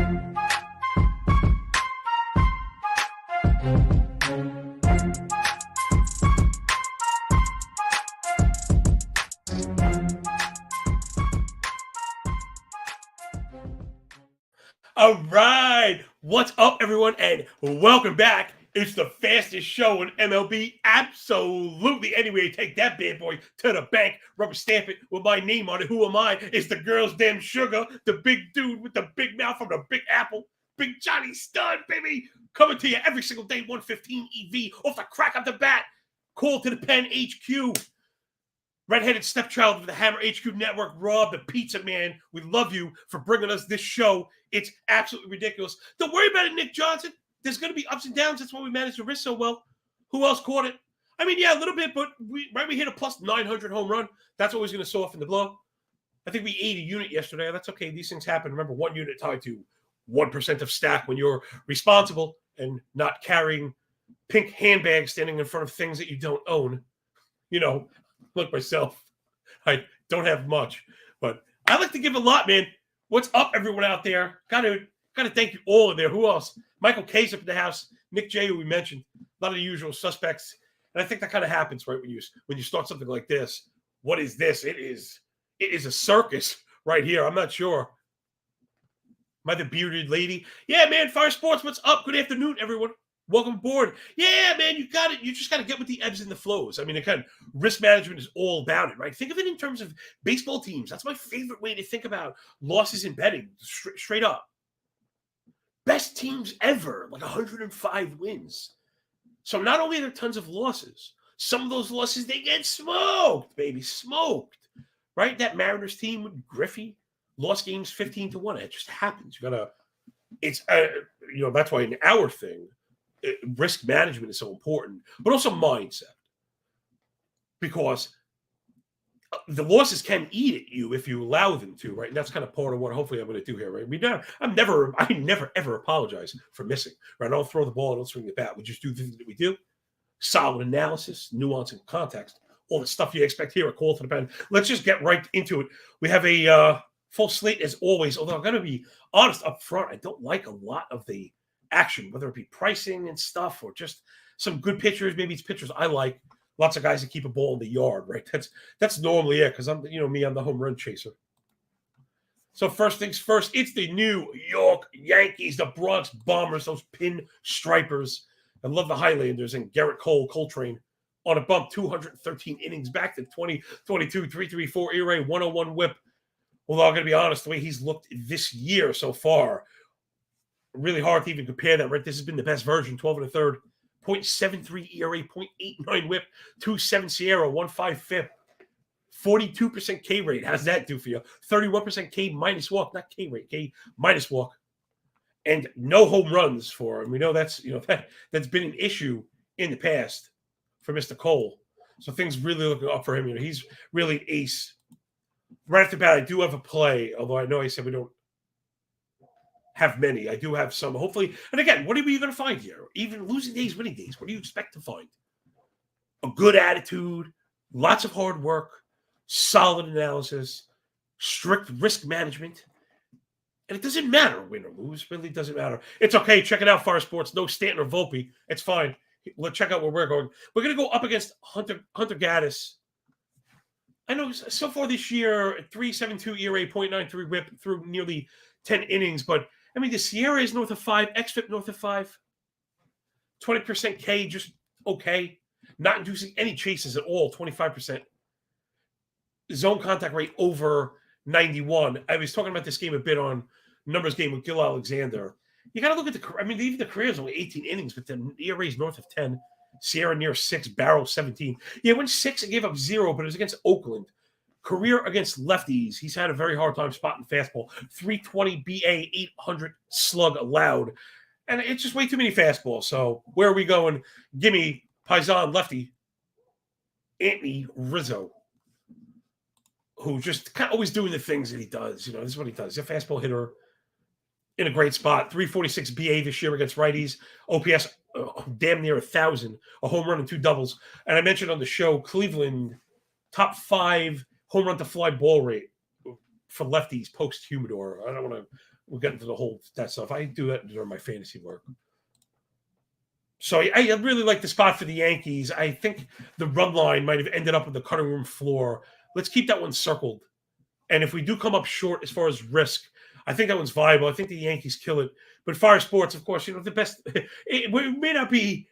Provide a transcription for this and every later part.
All right. What's up, everyone, and welcome back. It's the fastest show in MLB. Absolutely. Anyway, take that bad boy to the bank, rubber stamp it with my name on it. Who am I? It's the girl's damn sugar, the big dude with the big mouth from the Big Apple, Big Johnny Stud, baby. Coming to you every single day, 115 EV off the crack of the bat. Call to the pen HQ. Redheaded stepchild of the Hammer HQ Network, Rob, the Pizza Man. We love you for bringing us this show. It's absolutely ridiculous. Don't worry about it, Nick Johnson. There's going to be ups and downs. That's why we managed to risk so well. Who else caught it? I mean, yeah, a little bit, but we hit a plus 900 home run. That's always going to soften the blow. I think we ate a unit yesterday. That's okay. These things happen. Remember, 1 unit tied to 1% of stack when you're responsible and not carrying pink handbags standing in front of things that you don't own. You know, like myself, I don't have much, but I like to give a lot, man. What's up, everyone out there? Gotta thank you all in there. Who else? Michael K's up in the house. Nick J, who we mentioned. A lot of the usual suspects. And I think that kind of happens, right, when you start something like this. What is this? It is a circus right here. I'm not sure. Am I the bearded lady? Yeah, man, Fire Sports, what's up? Good afternoon, everyone. Welcome aboard. Yeah, man, you got it. You just got to get with the ebbs and the flows. I mean, risk management is all about it, right? Think of it in terms of baseball teams. That's my favorite way to think about losses in betting, straight up. Best teams ever, like 105 wins. So not only are there tons of losses, some of those losses, they get smoked, baby, smoked, right? That Mariners team with Griffey lost games 15-1. It just happens. That's why an hour thing, risk management is so important, but also mindset, because the losses can eat at you if you allow them to, right? And that's kind of part of what hopefully I'm going to do here, right? I never ever apologize for missing, right? I don't throw the ball, I don't swing the bat. We just do the things that we do. Solid analysis, nuance, and context, all the stuff you expect here at Call to the Pen. Let's just get right into it. We have a full slate as always, although I'm going to be honest up front, I don't like a lot of the action, whether it be pricing and stuff or just some good pitchers. Maybe it's pitchers I like. Lots of guys that keep a ball in the yard, right? That's normally it, because I'm the home run chaser. So first things first, it's the New York Yankees, the Bronx Bombers, those pin stripers. I love the Highlanders and Garrett Coltrane on a bump, 213 innings, back to 2022, 3.34 ERA, 101 WHIP. Although I'm going to be honest, the way he's looked this year so far, really hard to even compare that, right? This has been the best version, 12 1/3, 0.73 ERA, 0.89 WHIP, 2.7 Sierra, 1.5 FIP, 42% K rate. How's that do for you? 31% K minus walk, not K rate, K minus walk, and no home runs for him. We know that's that's been an issue in the past for Mr. Cole. So things really looking up for him. He's really an ace. Right off the bat, I do have a play, although I know I said we don't have many. I do have some, hopefully. And again, what are we going to find here? Even losing days, winning days. What do you expect to find? A good attitude, lots of hard work, solid analysis, strict risk management. And it doesn't matter, win or lose. It really doesn't matter. It's okay. Check it out, Fire Sports. No Stanton or Volpe. It's fine. Let's check out where we're going. We're going to go up against Hunter Gaddis. I know so far this year, 3.72 ERA, 0.93 WHIP through nearly 10 innings, but I mean, the Sierra is north of 5, xFIP north of 5, 20% K, just okay. Not inducing any chases at all, 25%. Zone contact rate over 91. I was talking about this game a bit on Numbers Game with Gil Alexander. You got to look at even the career is only 18 innings, but the ERA is north of 10. Sierra near 6, Barrow 17. Yeah, went 6 and gave up 0, but it was against Oakland. Career against lefties, he's had a very hard time spotting fastball. 320 BA, 800 slug allowed. And it's just way too many fastballs. So where are we going? Give me Paisan lefty, Anthony Rizzo, who just kind of always doing the things that he does. This is what he does. He's a fastball hitter in a great spot. 346 BA this year against righties. OPS damn near 1,000. A home run and 2 doubles. And I mentioned on the show, Cleveland, top 5 home run to fly ball rate. for lefties post humidor. I don't want to. We'll get into the whole that stuff. I do that during my fantasy work. So I really like the spot for the Yankees. I think the run line might have ended up on the cutting room floor. Let's keep that one circled. And if we do come up short as far as risk, I think that one's viable. I think the Yankees kill it. But Fire Sports, of course, the best. We may not be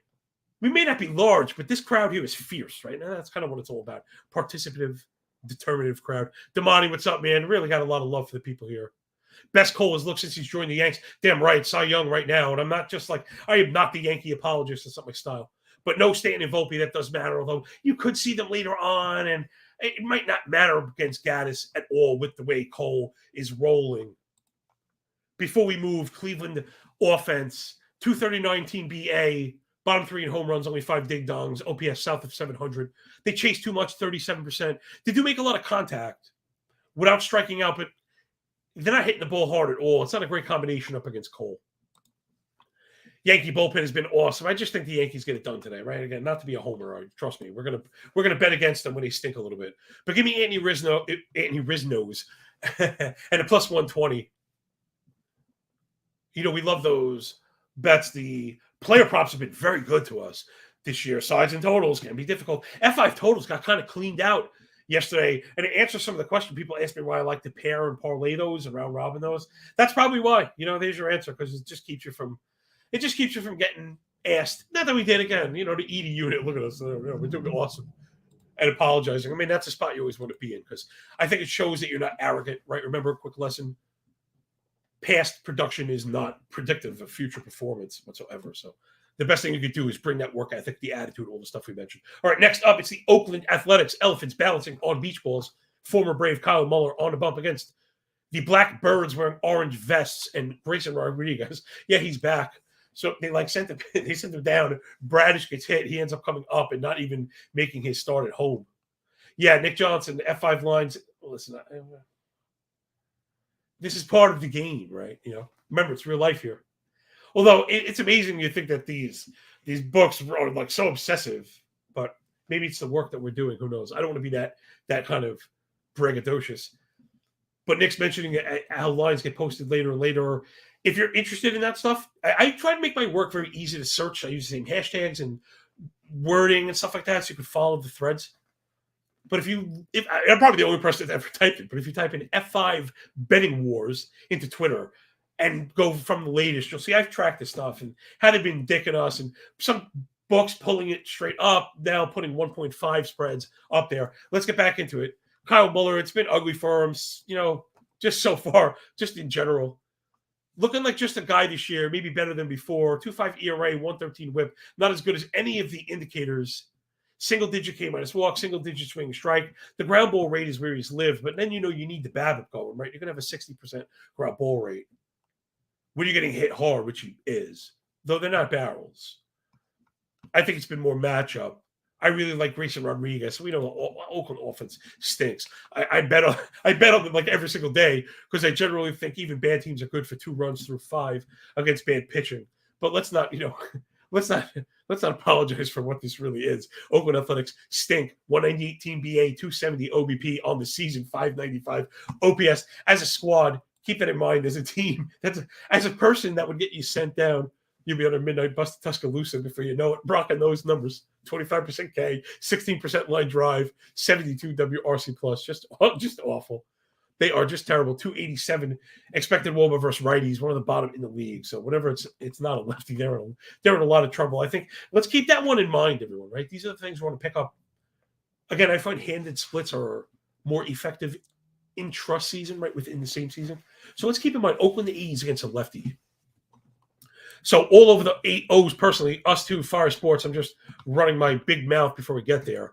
large, but this crowd here is fierce, right? Now that's kind of what it's all about. Participative, determinative crowd. Damani, what's up, man? Really got a lot of love for the people here. Best Cole has looked since he's joined the Yanks. Damn right, Cy Young right now. And I'm not just like, I am not the Yankee apologist. That's not my style. But no Stanton and Volpe, that does matter. Although you could see them later on, and it might not matter against Gaddis at all with the way Cole is rolling. Before we move, Cleveland offense, 239 team BA, bottom 3 in home runs, only 5 ding dongs, OPS south of 700. They chase too much, 37%. They do make a lot of contact without striking out, but they're not hitting the ball hard at all. It's not a great combination up against Cole. Yankee bullpen has been awesome. I just think the Yankees get it done today, right? Again, not to be a homer. Trust me, we're gonna bet against them when they stink a little bit. But give me Anthony Rizzo's and a plus 120. We love those bets. The player props have been very good to us this year. Sides and totals can be difficult. F5 totals got kind of cleaned out yesterday, and it answers some of the questions people ask me why I like to pair and parlay those and round robin those. That's probably why. There's your answer, because it just keeps you from getting asked. Not that we did again, to eat a unit. Look at us. We're doing awesome. And apologizing. I mean, that's a spot you always want to be in, because I think it shows that you're not arrogant, right? Remember, a quick lesson. Past production is not predictive of future performance whatsoever. So the best thing you could do is bring that work ethic, the attitude, all the stuff we mentioned. All right, next up, it's the Oakland Athletics Elephants balancing on beach balls. Former Brave Kyle Muller on the bump against the Black Birds wearing orange vests and Grayson Rodriguez. Yeah, he's back. So they sent him down. Bradish gets hit. He ends up coming up and not even making his start at home. Yeah, Nick Johnson, the F5 lines. Listen, this is part of the game, right? Remember, it's real life here. Although it's amazing you think that these books are so obsessive, but maybe it's the work that we're doing. Who knows? I don't want to be that kind of braggadocious. But Nick's mentioning how lines get posted later and later. If you're interested in that stuff, I try to make my work very easy to search. I use the same hashtags and wording and stuff like that, so you can follow the threads. But I'm probably the only person that ever typed it, but if you type in F5 betting wars into Twitter and go from the latest, you'll see I've tracked this stuff and how they've been dicking us, and some books pulling it straight up, now putting 1.5 spreads up there. Let's get back into it. Kyle Muller, it's been ugly for him, just so far, just in general. Looking like just a guy this year, maybe better than before. 2.5 ERA, 113 whip. Not as good as any of the indicators. Single-digit K-minus walk, single-digit swing strike. The ground ball rate is where he's lived, but then you need the BABIP going, right? You're going to have a 60% ground ball rate when you're getting hit hard, which he is, though they're not barrels. I think it's been more matchup. I really like Grayson Rodriguez. We know the Oakland offense stinks. I bet on them every single day, because I generally think even bad teams are good for 2 runs through 5 against bad pitching. But let's not apologize for what this really is. Oakland Athletics stink. 198 team BA, 270 OBP on the season, 595 OPS. As a squad, keep that in mind. As a team, as a person that would get you sent down. You'll be on a midnight bus to Tuscaloosa before you know it. Rocking those numbers: 25% K, 16% line drive, 72 WRC plus. Just awful. They are just terrible. 287 expected WOBA versus righties, one of the bottom in the league. So whenever it's not a lefty, they're in a lot of trouble. I think let's keep that one in mind, everyone. Right? These are the things we want to pick up. Again, I find handed splits are more effective intra-season, right, within the same season. So let's keep in mind Oakland the A's against a lefty. So all over the 8 O's personally, us too, Fire Sports, I'm just running my big mouth before we get there.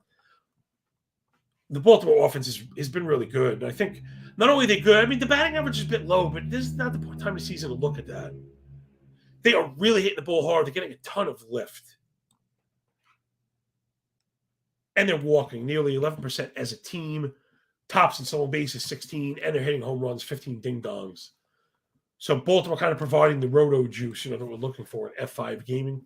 The Baltimore offense has been really good. And I think not only are they good, I mean, the batting average is a bit low, but this is not the time of the season to look at that. They are really hitting the ball hard. They're getting a ton of lift. And they're walking nearly 11% as a team. Tops in stolen bases, 16, and they're hitting home runs, 15 ding-dongs. So Baltimore kind of providing the roto juice, that we're looking for in F5 gaming.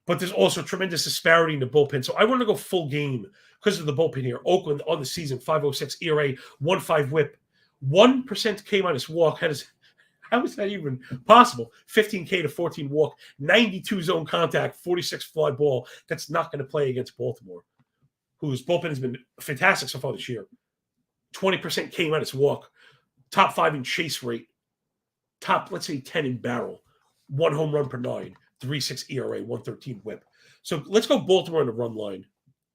But there's also tremendous disparity in the bullpen. So I want to go full game because of the bullpen here. Oakland on the season, 5.06 ERA, 1.5 whip, 1% K minus walk. How is that even possible? 15K to 14 walk, 92 zone contact, 46 fly ball. That's not going to play against Baltimore, whose bullpen has been fantastic so far this year. 20% K minus walk, top 5 in chase rate, top, let's say, 10 in barrel, 1 home run per 9, 3.6 ERA, 113 whip. So let's go Baltimore on the run line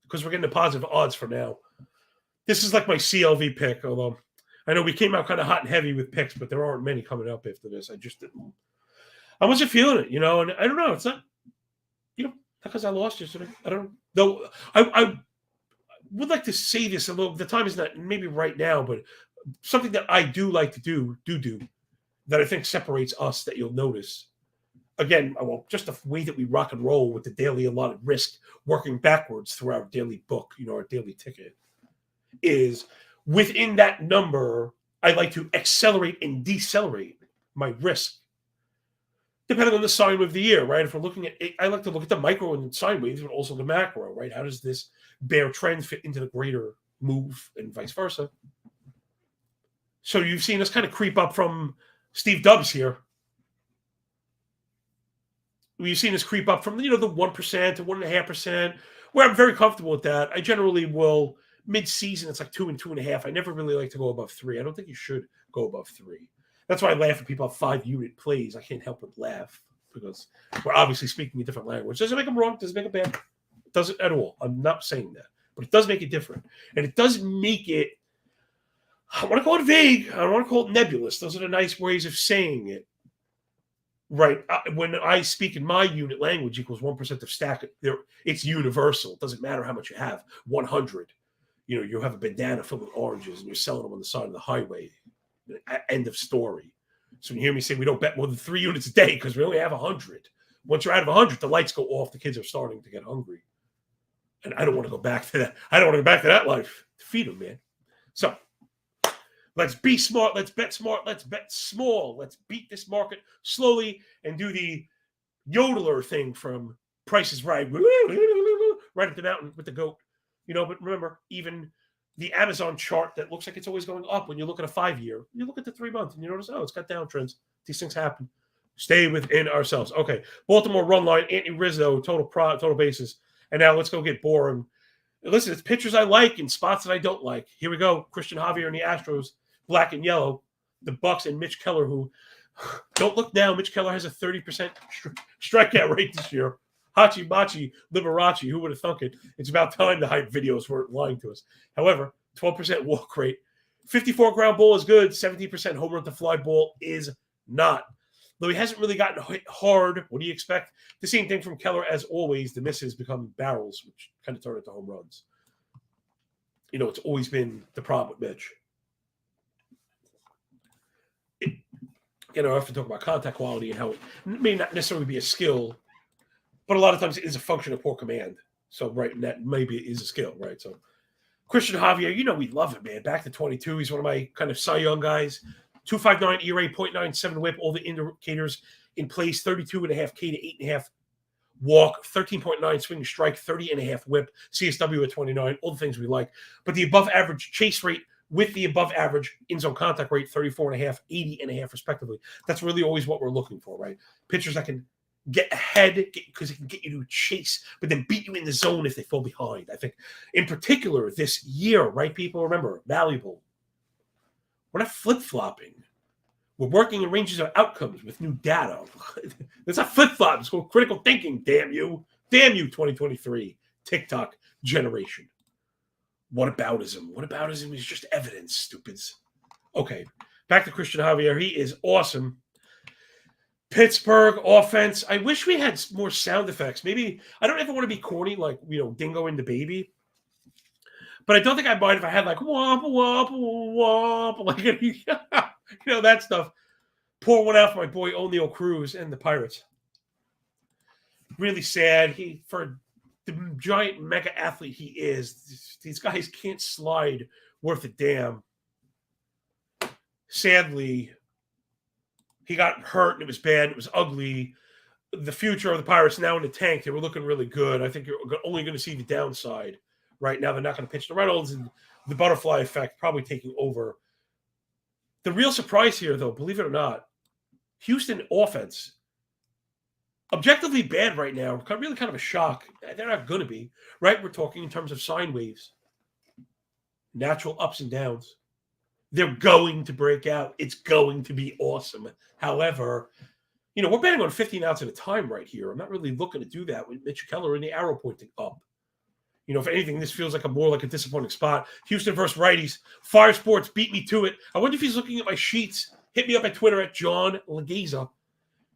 because we're getting the positive odds for now. This is like my CLV pick, although I know we came out kind of hot and heavy with picks, but there aren't many coming up after this. I wasn't feeling it, and I don't know. It's not, because I lost yesterday. I don't know. Though I would like to say this, although the time is not maybe right now, but something that I do like to do that I think separates us that you'll notice. Again, just the way that we rock and roll with the daily allotted risk, working backwards through our daily book, our daily ticket, is within that number, I like to accelerate and decelerate my risk, depending on the sine wave of the year, right? If we're looking at it, I like to look at the micro and sine waves, but also the macro, right? How does this bear trend fit into the greater move and vice versa? So you've seen us kind of creep up from Steve Dubs here. You've seen us creep up from, the 1% to 1.5%, where I'm very comfortable with that. I generally will, mid-season, it's like 2 and 2.5. I never really like to go above 3. I don't think you should go above 3. That's why I laugh at people have 5-unit plays. I can't help but laugh because we're obviously speaking a different language. Doesn't make them wrong. Doesn't make them bad. It doesn't at all. I'm not saying that. But it does make it different. And it does make it, I want to call it vague. I don't want to call it nebulous. Those are the nice ways of saying it. Right. When I speak in my unit language equals 1% of stack, it's universal. It doesn't matter how much you have. 100. You have a bandana filled with oranges and you're selling them on the side of the highway. End of story. So when you hear me say we don't bet more than 3 units a day because we only have 100. Once you're out of 100, the lights go off. The kids are starting to get hungry. And I don't want to go back to that. I don't want to go back to that life. Feed them, man. So let's be smart. Let's bet smart. Let's bet small. Let's beat this market slowly and do the yodeler thing from Price is Right. Right at the mountain with the goat. But remember, even the Amazon chart that looks like it's always going up when you look at a 5-year, you look at the 3 month and you notice, it's got downtrends. These things happen. Stay within ourselves. Okay. Baltimore run line, Anthony Rizzo, total bases. And now let's go get boring. Listen, it's pitchers I like and spots that I don't like. Here we go. Christian Javier and the Astros, black and yellow. The Bucks and Mitch Keller, who don't look now. Mitch Keller has a 30% strikeout rate this year. Hachi Machi Liberace, who would have thunk it? It's about time the hype videos weren't lying to us. However, 12% walk rate. 54 ground ball is good. 17% home run to fly ball is not. Though he hasn't really gotten hit hard, what do you expect? The same thing from Keller as always. The misses become barrels, which kind of turn into home runs. It's always been the problem with Mitch. I often talk about contact quality and how it may not necessarily be a skill, but a lot of times it is a function of poor command. So, right, and that maybe is a skill, right? So, Christian Javier, we love him, man. Back to 22. He's one of my kind of Cy Young guys. 2.59 ERA, 0.97 whip, all the indicators in place, 32.5 K to 8.5 walk, 13.9 swing and strike, 30.5 whip, CSW at 29, all the things we like. But the above average chase rate with the above average in-zone contact rate, 34.5, 80.5 respectively. That's really always what we're looking for, right? Pitchers that can get ahead because it can get you to chase, but then beat you in the zone if they fall behind. I think in particular this year, right, people? Remember, valuable. We're not flip-flopping. We're working in ranges of outcomes with new data. It's not flip-flop. It's called critical thinking, damn you. Damn you, 2023 TikTok generation. Whataboutism. Whataboutism is just evidence, stupids. Okay, back to Christian Javier. He is awesome. Pittsburgh offense. I wish we had more sound effects. Maybe, I don't ever want to be corny like, Dingo and the Baby. But I don't think I'd mind if I had like womp, womp, womp, like, that stuff. Pour one out for my boy O'Neal Cruz and the Pirates. Really sad. For the giant mega athlete he is, these guys can't slide worth a damn. Sadly, he got hurt and it was bad. It was ugly. The future of the Pirates now in the tank, they were looking really good. I think you're only going to see the downside. Right now, they're not going to pitch the Reynolds and the butterfly effect probably taking over. The real surprise here, though, believe it or not, Houston offense, objectively bad right now. Really kind of a shock. They're not going to be, right? We're talking in terms of sine waves, natural ups and downs. They're going to break out. It's going to be awesome. However, we're betting on 15 outs at a time right here. I'm not really looking to do that with Mitch Keller and the arrow pointing up. If anything, this feels like more like a disappointing spot. Houston versus righties. Fire Sports beat me to it. I wonder if he's looking at my sheets. Hit me up at Twitter at John Legeza.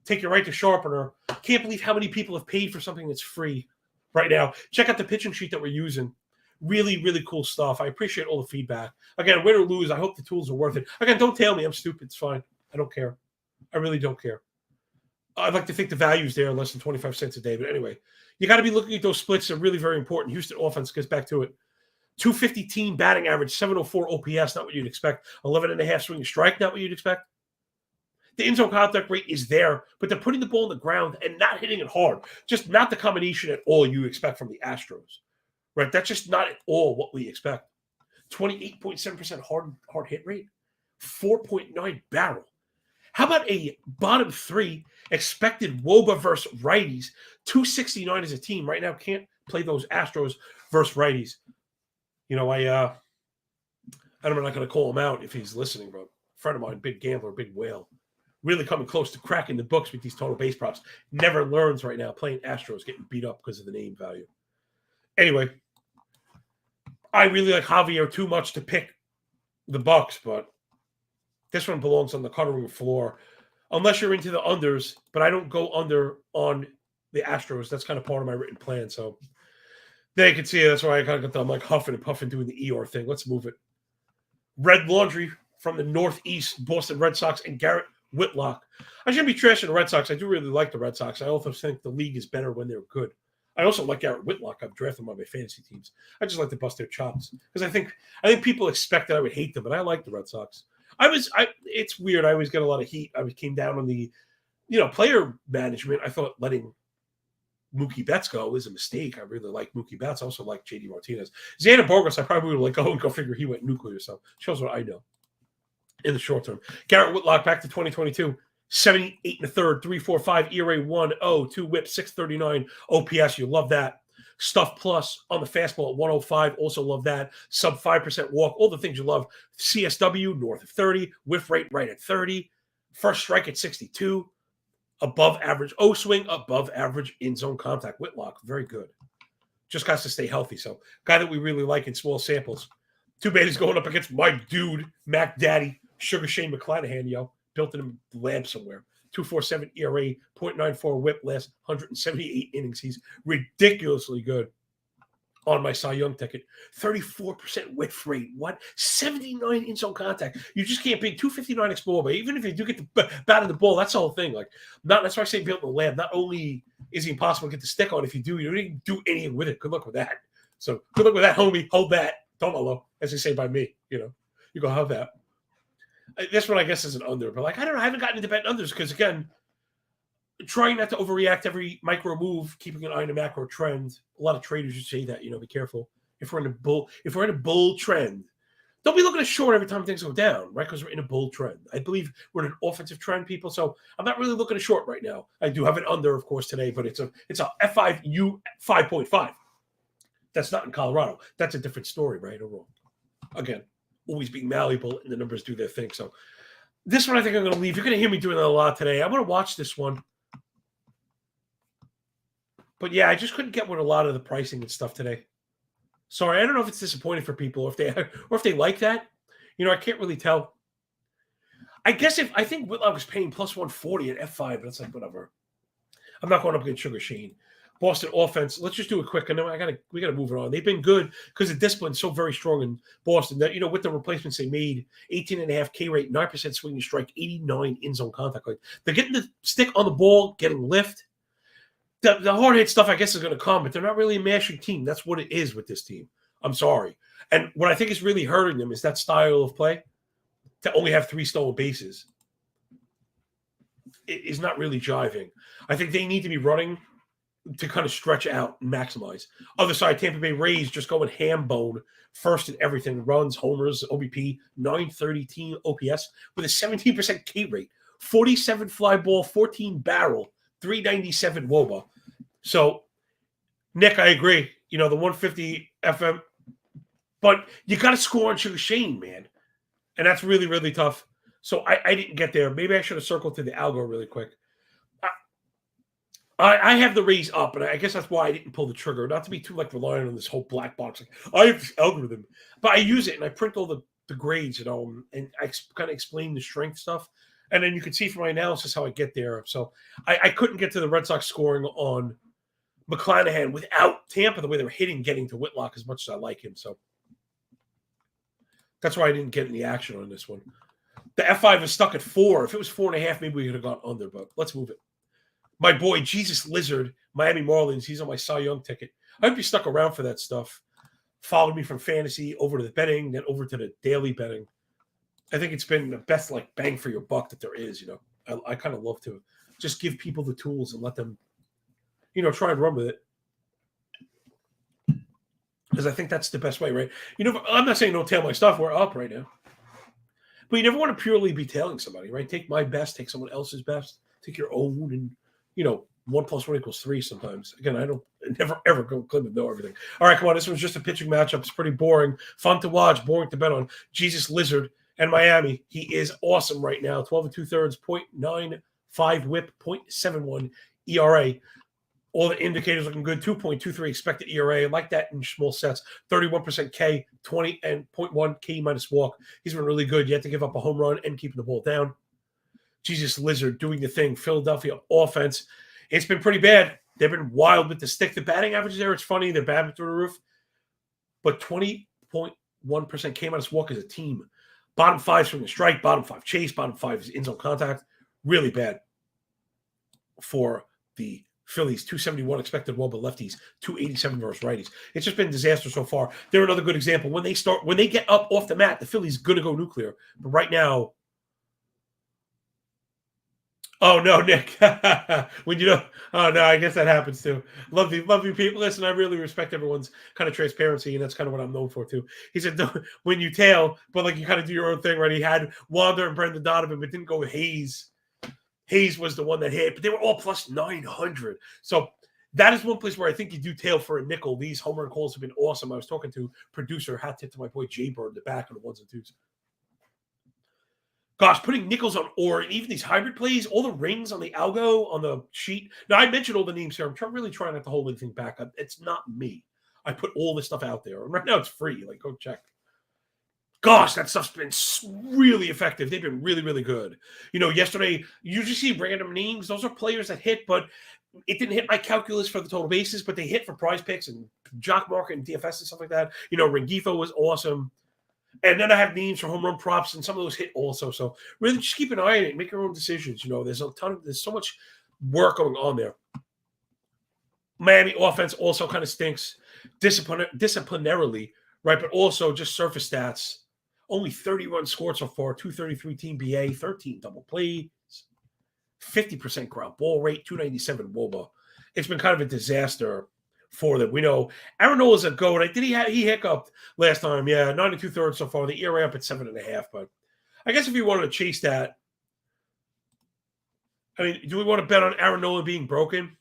Take your right to sharpener. Can't believe how many people have paid for something that's free right now. Check out the pitching sheet that we're using. Really, really cool stuff. I appreciate all the feedback. Again, win or lose, I hope the tools are worth it. Again, don't tell me I'm stupid. It's fine. I don't care. I really don't care. I'd like to think the value's there less than 25 cents a day. But anyway, you got to be looking at those splits. They're really very important. Houston offense gets back to it. 250 team batting average, 704 OPS, not what you'd expect. 11.5 swinging strike, not what you'd expect. The in-zone contact rate is there, but they're putting the ball on the ground and not hitting it hard. Just not the combination at all you expect from the Astros. Right? That's just not at all what we expect. 28.7% hard hit rate. 4.9 barrel. How about a bottom three expected WOBA versus righties? 269 as a team. Right now, can't play those Astros versus righties. I'm not going to call him out if he's listening, but a friend of mine, big gambler, big whale, really coming close to cracking the books with these total base props. Never learns right now playing Astros, getting beat up because of the name value. Anyway, I really like Javier too much to pick the Bucks, but this one belongs on the cutting room floor. Unless you're into the unders, but I don't go under on the Astros. That's kind of part of my written plan. So there you can see it. That's why I kind of got the like huffing and puffing doing the Eeyore thing. Let's move it. Red Laundry from the Northeast, Boston Red Sox, and Garrett Whitlock. I shouldn't be trashing the Red Sox. I do really like the Red Sox. I also think the league is better when they're good. I also like Garrett Whitlock. I've drafted him on my fantasy teams. I just like to bust their chops because I think people expect that I would hate them, but I like the Red Sox. It's weird. I always get a lot of heat. I came down on the, player management. I thought letting Mookie Betts go is a mistake. I really like Mookie Betts. I also like JD Martinez. Xander Bogaerts, I probably would let go and go figure he went nuclear. So shows what I know in the short term. Garrett Whitlock back to 2022. 78 and a third, 3.45 ERA 1.0, 2 whip, 639 OPS. You love that. Stuff plus on the fastball at 105. Also love that. Sub 5% walk. All the things you love. CSW north of 30. Whiff rate right at 30. First strike at 62. Above average O swing. Above average in zone contact. Whitlock, very good. Just got to stay healthy. So guy that we really like in small samples. Too bad he's going up against my dude, Mac Daddy, Sugar Shane McClanahan, yo. Built in a lab somewhere. 2.47 ERA, 0.94 whip last 178 innings. He's ridiculously good on my Cy Young ticket. 34% whiff rate. What? 79 in-zone contact. You just can't beat 259 explore, but even if you do get the bat in the ball, that's the whole thing. That's why I say built in the lab. Not only is it impossible to get the stick on, if you do, you don't even do anything with it. Good luck with that. So good luck with that, homie. Hold that. Don't know, as they say by me. You go have that. This one, I guess, is an under. But, I don't know. I haven't gotten into betting unders because, again, trying not to overreact every micro move, keeping an eye on the macro trend. A lot of traders would say that, be careful. If we're in a bull trend, don't be looking at short every time things go down, right? Because we're in a bull trend. I believe we're in an offensive trend, people. So I'm not really looking at short right now. I do have an under, of course, today, but it's a F5U 5.5. That's not in Colorado. That's a different story, right or wrong. Again, always being malleable, and the numbers do their thing. So this one I think I'm going to leave. You're going to hear me doing that a lot today. I'm going to watch this one. But, yeah, I just couldn't get with a lot of the pricing and stuff today. Sorry, I don't know if it's disappointing for people or if they like that. I can't really tell. I guess I think Whitlock was paying plus 140 at F5, but it's like, whatever. I'm not going up against Sugar Shane. Boston offense. Let's just do it quick. I know we got to move it on. They've been good because the discipline's so very strong in Boston that, with the replacements they made, 18.5 K rate, 9% swinging strike, 89 in-zone contact. They're getting the stick on the ball, getting lift. The hard hit stuff, I guess, is going to come, but they're not really a mashing team. That's what it is with this team. I'm sorry. And what I think is really hurting them is that style of play to only have 3 stolen bases. It is not really jiving. I think they need to be running to kind of stretch out and maximize. Other side, Tampa Bay Rays just going ham bone, first in everything: runs, homers, OBP, 930 team OPS with a 17% K rate, 47 fly ball, 14 barrel, 397 WOBA. So, Nick, I agree. The 150 FM, but you got to score on Sugar Shane, man, and that's really, really tough. So I didn't get there. Maybe I should have circled to the algo really quick. I have the Rays up, and I guess that's why I didn't pull the trigger. Not to be too reliant on this whole black box. I have this algorithm, but I use it and I print all the grades, and I kind of explain the strength stuff, and then you can see from my analysis how I get there. So I couldn't get to the Red Sox scoring on McClanahan without Tampa the way they were hitting, getting to Whitlock as much as I like him. So that's why I didn't get any action on this one. The F5 is stuck at 4. If it was 4.5, maybe we could have gone under, but let's move it. My boy, Jesus Lizard, Miami Marlins, he's on my Cy Young ticket. I hope you stuck around for that stuff. Followed me from fantasy over to the betting, then over to the daily betting. I think it's been the best bang for your buck that there is. I kind of love to just give people the tools and let them, try and run with it. Because I think that's the best way, right? I'm not saying don't tail my stuff. We're up right now. But you never want to purely be tailing somebody, right? Take my best, take someone else's best, take your own, and 1 + 1 = 3 sometimes. Again, I don't never ever go claim to know everything. All right, come on. This one's just a pitching matchup. It's pretty boring. Fun to watch, boring to bet on. Jesus Lizard and Miami. He is awesome right now. 12 2/3, 0.95 whip, 0.71 ERA. All the indicators looking good. 2.23 expected ERA. I like that in small sets. 31% K, 20 and 0.1 K minus walk. He's been really good. You have to give up a home run and keeping the ball down. Jesus Lizard doing the thing. Philadelphia offense. It's been pretty bad. They've been wild with the stick. The batting average there, it's funny. They're batting through the roof. But 20.1% K minus walk as a team. Bottom 5's from the strike. Bottom 5 chase. Bottom 5 is in zone contact. Really bad for the Phillies. 271 expected WOBA lefties. 287 versus righties. It's just been disaster so far. They're another good example. When they get up off the mat, the Phillies going to go nuclear. But right now, oh, no, Nick. Oh, no, I guess that happens too. Love you people. Listen, I really respect everyone's kind of transparency, and that's kind of what I'm known for too. He said, when you tail, but you kind of do your own thing, right? He had Wander and Brendan Donovan, but didn't go with Hayes. Hayes was the one that hit, but they were all plus 900. So that is one place where I think you do tail for a nickel. These home run calls have been awesome. I was talking to producer, hat tip to my boy Jay Bird in the back on the 1s and 2s. Gosh, putting nickels on or even these hybrid plays, all the rings on the algo, on the sheet. Now, I mentioned all the names here. I'm really trying not to hold anything back. It's not me. I put all this stuff out there. And right now it's free. Go check. Gosh, that stuff's been really effective. They've been really, really good. Yesterday, you just see random names. Those are players that hit, but it didn't hit my calculus for the total bases, but they hit for prize picks and jock market and DFS and stuff like that. Rengifo was awesome. And then I have names for home run props, and some of those hit also. So really just keep an eye on it. Make your own decisions. There's so much work going on there. Miami offense also kind of stinks disciplinarily, right? But also just surface stats. Only 30 runs scored so far, 233 team BA, 13 double plays, 50% ground ball rate, 297 WOBA. It's been kind of a disaster for them. We know Aaron Nola's a goat. He hiccuped last time? Yeah, 9 2/3 so far. The ERA up at 7.5. But I guess if you wanted to chase that, I mean, do we want to bet on Aaron Nola being broken?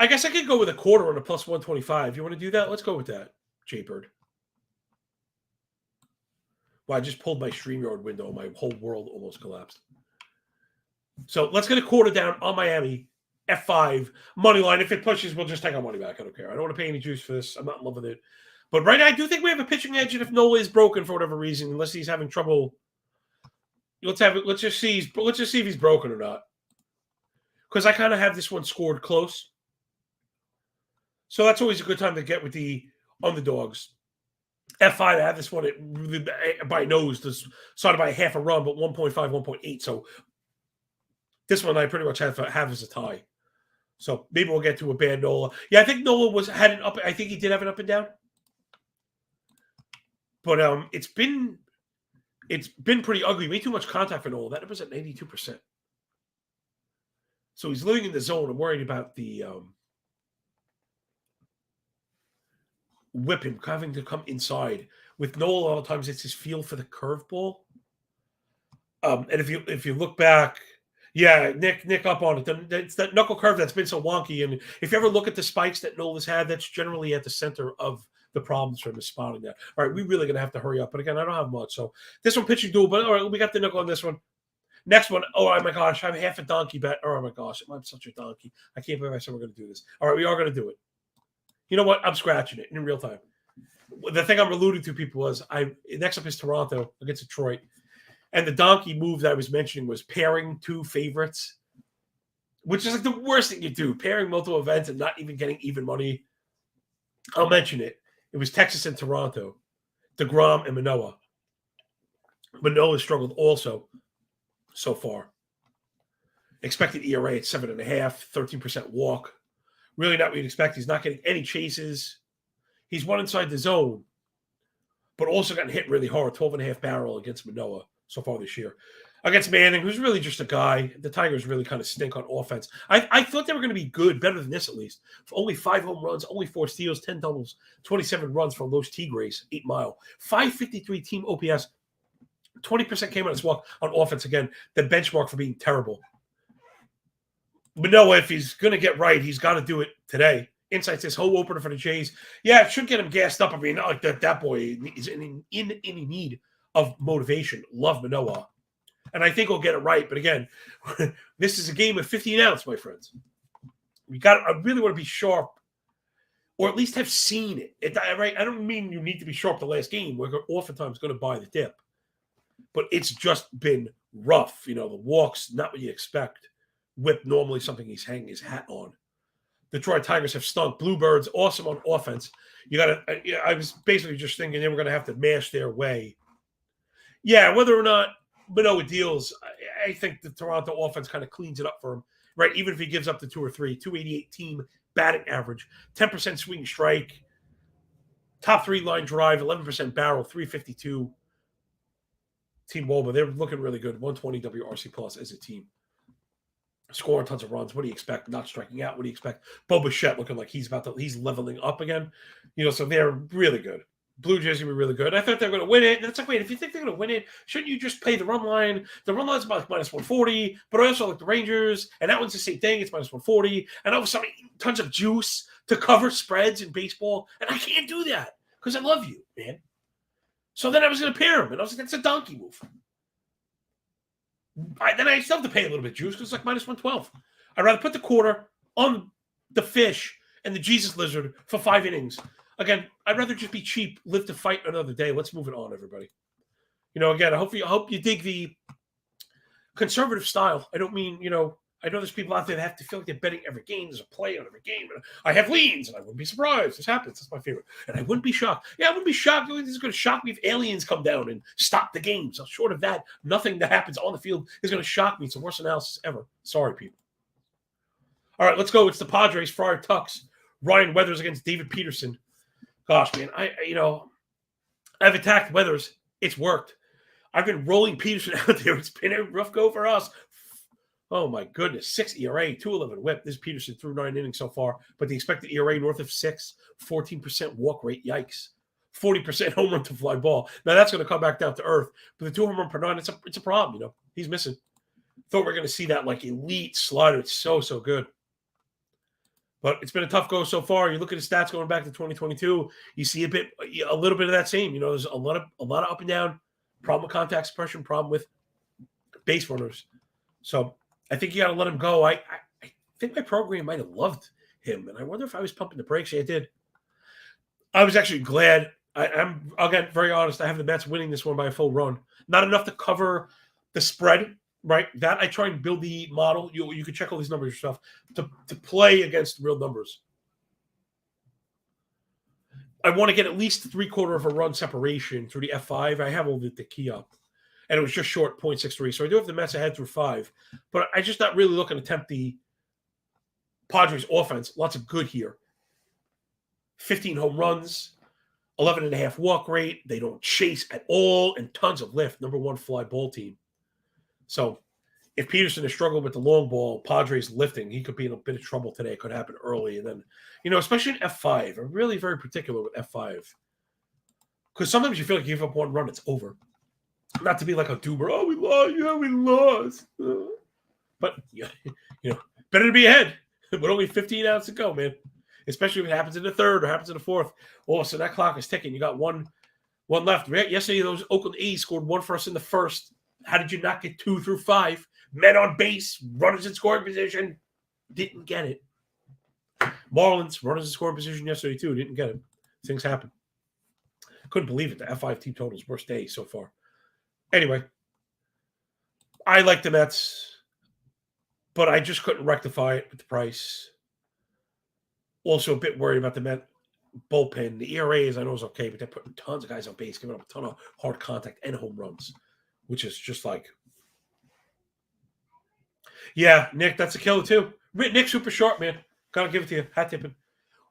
I guess I could go with a quarter on a plus 125. You want to do that? Let's go with that, Jay Bird. Well, I just pulled my StreamYard window. My whole world almost collapsed. So let's get a quarter down on Miami. F5 money line. If it pushes, we'll just take our money back. I don't care. I don't want to pay any juice for this. I'm not in love with it. But right now, I do think we have a pitching edge. And if Nola is broken for whatever reason, unless he's having trouble, let's just see if he's broken or not. Because I kind of have this one scored close. So that's always a good time to get with the underdogs. F5, I have this one by nose, started by half a run, but 1.5, 1.8. So this one I pretty much have as a tie. So maybe we'll get to a bad Nola. Yeah, I think Nola had an up. I think he did have an up and down. But it's been pretty ugly. Way too much contact for Nola. That was at 92%. So he's living in the zone. I'm worried about the whip him having to come inside. With Nola, a lot of times it's his feel for the curveball. And if you look back, yeah, Nick up on it. It's that knuckle curve that's been so wonky. And if you ever look at the spikes that Nola's had, that's generally at the center of the problems for him is spotting that. All right, we're really going to have to hurry up. But again, I don't have much. So this one pitching duel. But all right, we got the nickel on this one. Next one. Oh my gosh, I have half a donkey bet. Oh my gosh, I'm such a donkey. I can't believe I said we're going to do this. All right, we are going to do it. You know what? I'm scratching it in real time. The thing I'm alluding to, people, was next up is Toronto against Detroit. And the donkey move that I was mentioning was pairing two favorites, which is like the worst thing you do, pairing multiple events and not even getting even money. I'll mention it. It was Texas and Toronto, DeGrom and Manoah. Manoah struggled also so far. Expected ERA at 7.5, 13% walk. Really not what you'd expect. He's not getting any chases. He's one inside the zone, but also gotten hit really hard, 12.5 barrel against Manoah so far this year. Against Manning, who's really just a guy. The Tigers really kind of stink on offense. I thought they were going to be good, better than this at least. For only 5 home runs, only 4 steals, 10 doubles, 27 runs from Los Tigres, 8 Mile. 553 team OPS. 20% came on his walk on offense again. The benchmark for being terrible. Manoah, if he's going to get right, he's got to do it today. Insights this whole opener for the Jays. Yeah, it should get him gassed up. I mean, not like that boy is in any need of motivation. Love Manoah. And I think he'll get it right. But again, this is a game of 15 outs, my friends. I really want to be sharp, or at least have seen it. Right? I don't mean you need to be sharp the last game. We're oftentimes going to buy the dip. But it's just been rough. The walks, not what you expect. Whip, normally something he's hanging his hat on. Detroit Tigers have stunk. Bluebirds, awesome on offense. I was basically just thinking they were going to have to mash their way. Yeah, whether or not Manoah deals, I think the Toronto offense kind of cleans it up for him, right? Even if he gives up the 2 or 3, 288 team batting average, 10% swing strike, top 3 line drive, 11% barrel, 352 team WOBA. They're looking really good. 120 WRC plus as a team. Scoring tons of runs. What do you expect? Not striking out. What do you expect? Bo Bichette looking like he's leveling up again. So they're really good. Blue Jays will be really good. I thought they were going to win it. And it's like, wait, if you think they're going to win it, shouldn't you just play the run line? The run line's about minus 140, but I also like the Rangers, and that one's the same thing. It's minus 140. And all of a sudden, tons of juice to cover spreads in baseball. And I can't do that because I love you, man. So then I was going to pair them, and I was like, that's a donkey move. Then I still have to pay a little bit juice because it's like minus 112. I'd rather put the quarter on the fish and the Jesus lizard for 5 innings. Again, I'd rather just be cheap, live to fight another day. Let's move it on, everybody. Again, I hope you dig the conservative style. I don't mean, I know there's people out there that have to feel like they're betting every game. There's a play on every game. I have leans, and I wouldn't be surprised. This happens. That's my favorite. And I wouldn't be shocked. Yeah, I wouldn't be shocked. This is going to shock me if aliens come down and stop the game. So short of that, nothing that happens on the field is going to shock me. It's the worst analysis ever. Sorry, people. All right, let's go. It's the Padres, Friar Tucks. Ryan Weathers against David Peterson. Gosh, man, I've attacked Weathers. It's worked. I've been rolling Peterson out there. It's been a rough go for us. Oh, my goodness. 6 ERA, 2.11 whip. This is Peterson through 9 innings so far, but the expected ERA north of 6, 14% walk rate. Yikes. 40% home run to fly ball. Now, that's going to come back down to earth, but the 2 home run per 9, it's a problem, He's missing. Thought we were going to see that, like, elite slider. It's so good. But it's been a tough go so far. You look at his stats going back to 2022, you see a little bit of that same. There's a lot of up and down, problem with contact suppression, problem with base runners. So I think you got to let him go. I think my program might have loved him, and I wonder if I was pumping the brakes. Yeah, I did. I was actually glad. I'm, again, very honest. I have the Mets winning this one by a full run. Not enough to cover the spread, right? That I try and build the model. You can check all these numbers yourself to play against real numbers. I want to get at least 3/4 of a run separation through the F5. I have all the key up. And it was just short 0.63. So I do have the Mets ahead through 5. But I'm just not really looking to tempt the Padres offense. Lots of good here. 15 home runs, 11.5 walk rate. They don't chase at all, and tons of lift. Number 1 fly ball team. So if Peterson is struggling with the long ball, Padres lifting, he could be in a bit of trouble today. It could happen early. And then, especially in F5, I'm really very particular with F5. Because sometimes you feel like you give up one run, it's over. Not to be like a doomer. Oh, we lost. Yeah, we lost. But, better to be ahead. With only 15 outs to go, man. Especially if it happens in the third or happens in the fourth. Oh, so that clock is ticking. You got one left. Yesterday, those Oakland A's scored one for us in the first. How did you not get 2 through 5? Men on base, runners in scoring position. Didn't get it. Marlins, runners in scoring position yesterday, too. Didn't get it. Things happen. Couldn't believe it. The F5 team total's worst day so far. Anyway, I like the Mets, but I just couldn't rectify it with the price. Also a bit worried about the Met bullpen. The ERAs, I know, is okay, but they're putting tons of guys on base, giving up a ton of hard contact and home runs, which is just like, yeah, Nick, that's a killer too. Nick, super sharp, man. Gotta give it to you. Hat tipping.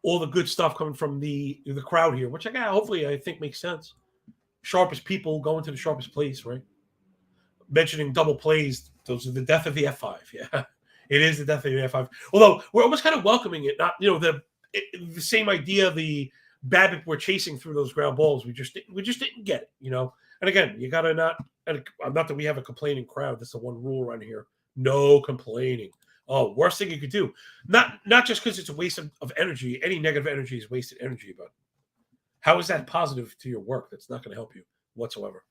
All the good stuff coming from the crowd here, which hopefully I think makes sense. Sharpest people going to the sharpest place, right? Mentioning double plays, those are the death of the F5. Yeah, it is the death of the F5. Although we're almost kind of welcoming it, not the same idea. The BABIP we're chasing through those ground balls, we just didn't get it, And again, you gotta not that we have a complaining crowd. That's the one rule around here: no complaining. Oh, worst thing you could do. Not just because it's a waste of energy. Any negative energy is wasted energy, but how is that positive to your work? That's not going to help you whatsoever.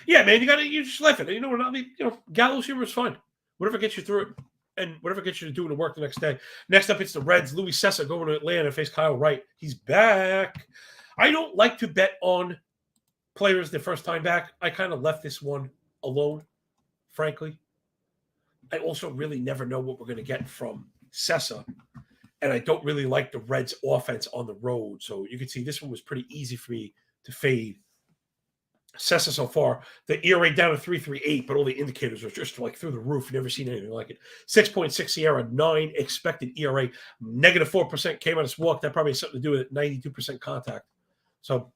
Yeah, man, you just laugh at it. Gallows humor is fun. Whatever gets you through it, and whatever gets you to doing the work the next day. Next up, it's the Reds. Louis Cessa going to Atlanta to face Kyle Wright. He's back. I don't like to bet on players the first time back. I kind of left this one alone, frankly. I also really never know what we're going to get from Cessa. And I don't really like the Reds' offense on the road. So you can see this one was pretty easy for me to fade. Cessa so far, the ERA down to 3.38, but all the indicators are just like through the roof. Never seen anything like it. 6.6 Sierra, 9 expected ERA, negative 4% came on his walk. That probably has something to do with it, 92% contact. So,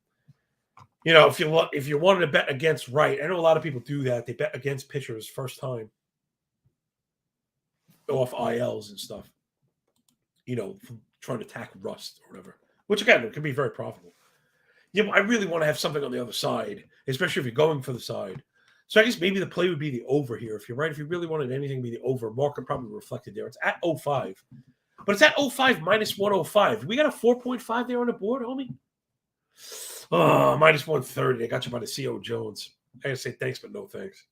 if you wanted to bet against Wright, I know a lot of people do that. They bet against pitchers first time off ILs and stuff. From trying to attack rust or whatever, which again, it can be very profitable. I really want to have something on the other side, especially if you're going for the side. So I guess maybe the play would be the over here. If you're right, if you really wanted anything to be the over, market probably reflected there. It's at 0.5, but it's at 0.5 minus 105. We got a 4.5 there on the board, homie. Oh, minus 130. I got you by the CO Jones. I gotta say thanks, but no thanks.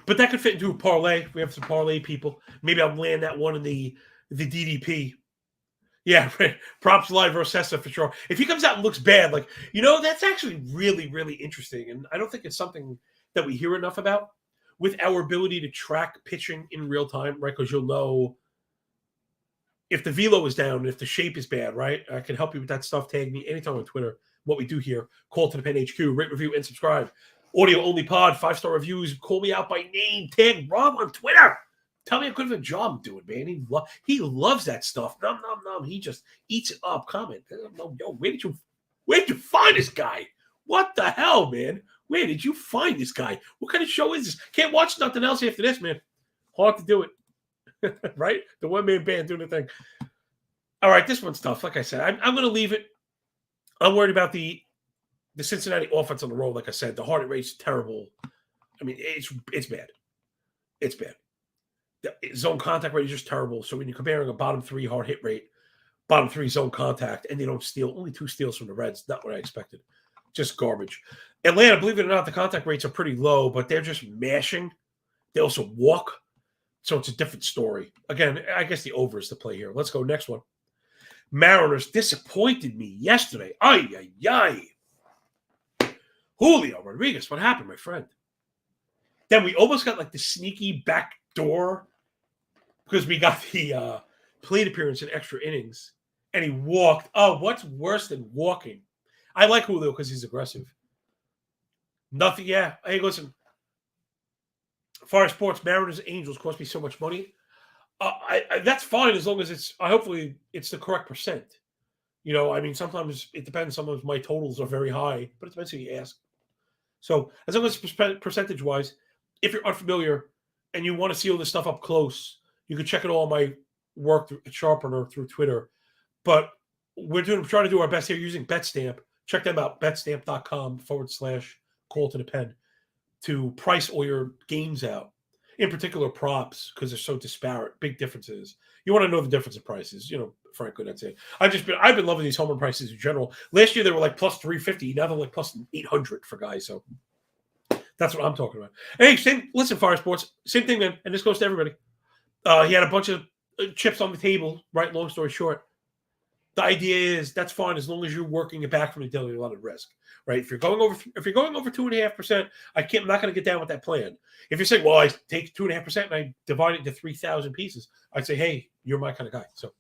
But that could fit into a parlay. We have some parlay people. Maybe I'll land that one in the DDP. Yeah, props live versus Cessa for sure. If he comes out and looks bad, that's actually really, really interesting. And I don't think it's something that we hear enough about with our ability to track pitching in real time, right? Because you'll know if the velo is down, if the shape is bad, right? I can help you with that stuff. Tag me anytime on Twitter. What we do here, call to the pen HQ, rate, review, and subscribe. Audio only pod, 5-star reviews. Call me out by name. Tag Rob on Twitter. Tell me how good of a job I'm doing, man. He loves that stuff. Nom nom nom. He just eats it up. Comment. Yo, where did you find this guy? What the hell, man? Where did you find this guy? What kind of show is this? Can't watch nothing else after this, man. Hard to do it, right? The one-man band doing the thing. All right, this one's tough. Like I said, I'm going to leave it. I'm worried about the Cincinnati offense on the road. Like I said, the hard hit rate's terrible. I mean, it's bad. It's bad. The zone contact rate is just terrible. So when you're comparing a bottom 3 hard hit rate, bottom 3 zone contact, and they don't steal, only 2 steals from the Reds, not what I expected. Just garbage. Atlanta, believe it or not, the contact rates are pretty low, but they're just mashing. They also walk. So it's a different story. Again, I guess the over is the play here. Let's go next one. Mariners disappointed me yesterday. Ay, ay, ay. Julio Rodriguez, what happened, my friend? Then we almost got like the sneaky back door because we got the plate appearance in extra innings, and he walked. Oh, what's worse than walking? I like Julio because he's aggressive. Nothing, yeah. Hey, listen. Fire Sports, Mariners, Angels cost me so much money. That's fine as long as hopefully it's the correct percent. I mean, sometimes it depends. Sometimes my totals are very high, but it depends who you ask. So as long as it's percentage-wise, if you're unfamiliar and you want to see all this stuff up close, you can check it all on my work at Sharpener through Twitter. But we're trying to do our best here using BetStamp. Check them out, betstamp.com/call to the pen to price all your games out. In particular, props, because they're so disparate, big differences. You want to know the difference in prices, frankly, that's it. I've been loving these home run prices in general. Last year they were like plus 350, now they're like plus 800 for guys. So that's what I'm talking about. Hey, listen, Fire Sports, same thing, man, and this goes to everybody. He had a bunch of chips on the table, right? Long story short. The idea is that's fine as long as you're working it back from the daily line of risk, right? If you're going over 2.5%, I'm not going to get down with that plan. If you're saying, well, I take 2.5% and I divide it into 3,000 pieces, I'd say, hey, you're my kind of guy. So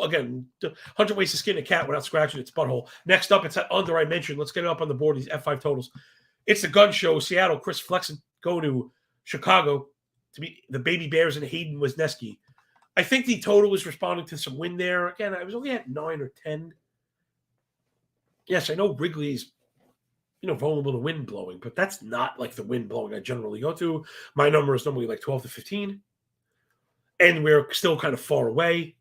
again, 100 ways to skin a cat without scratching its butthole. Next up, it's that under I mentioned. Let's get it up on the board. These F5 totals. It's the gun show. Seattle, Chris Flexen going to Chicago to meet the Baby Bears and Hayden Wesneski. I think the total was responding to some wind there. Again, I was only at 9 or 10. Yes, I know Wrigley's, vulnerable to wind blowing, but that's not like the wind blowing I generally go to. My number is normally like 12 to 15, and we're still kind of far away.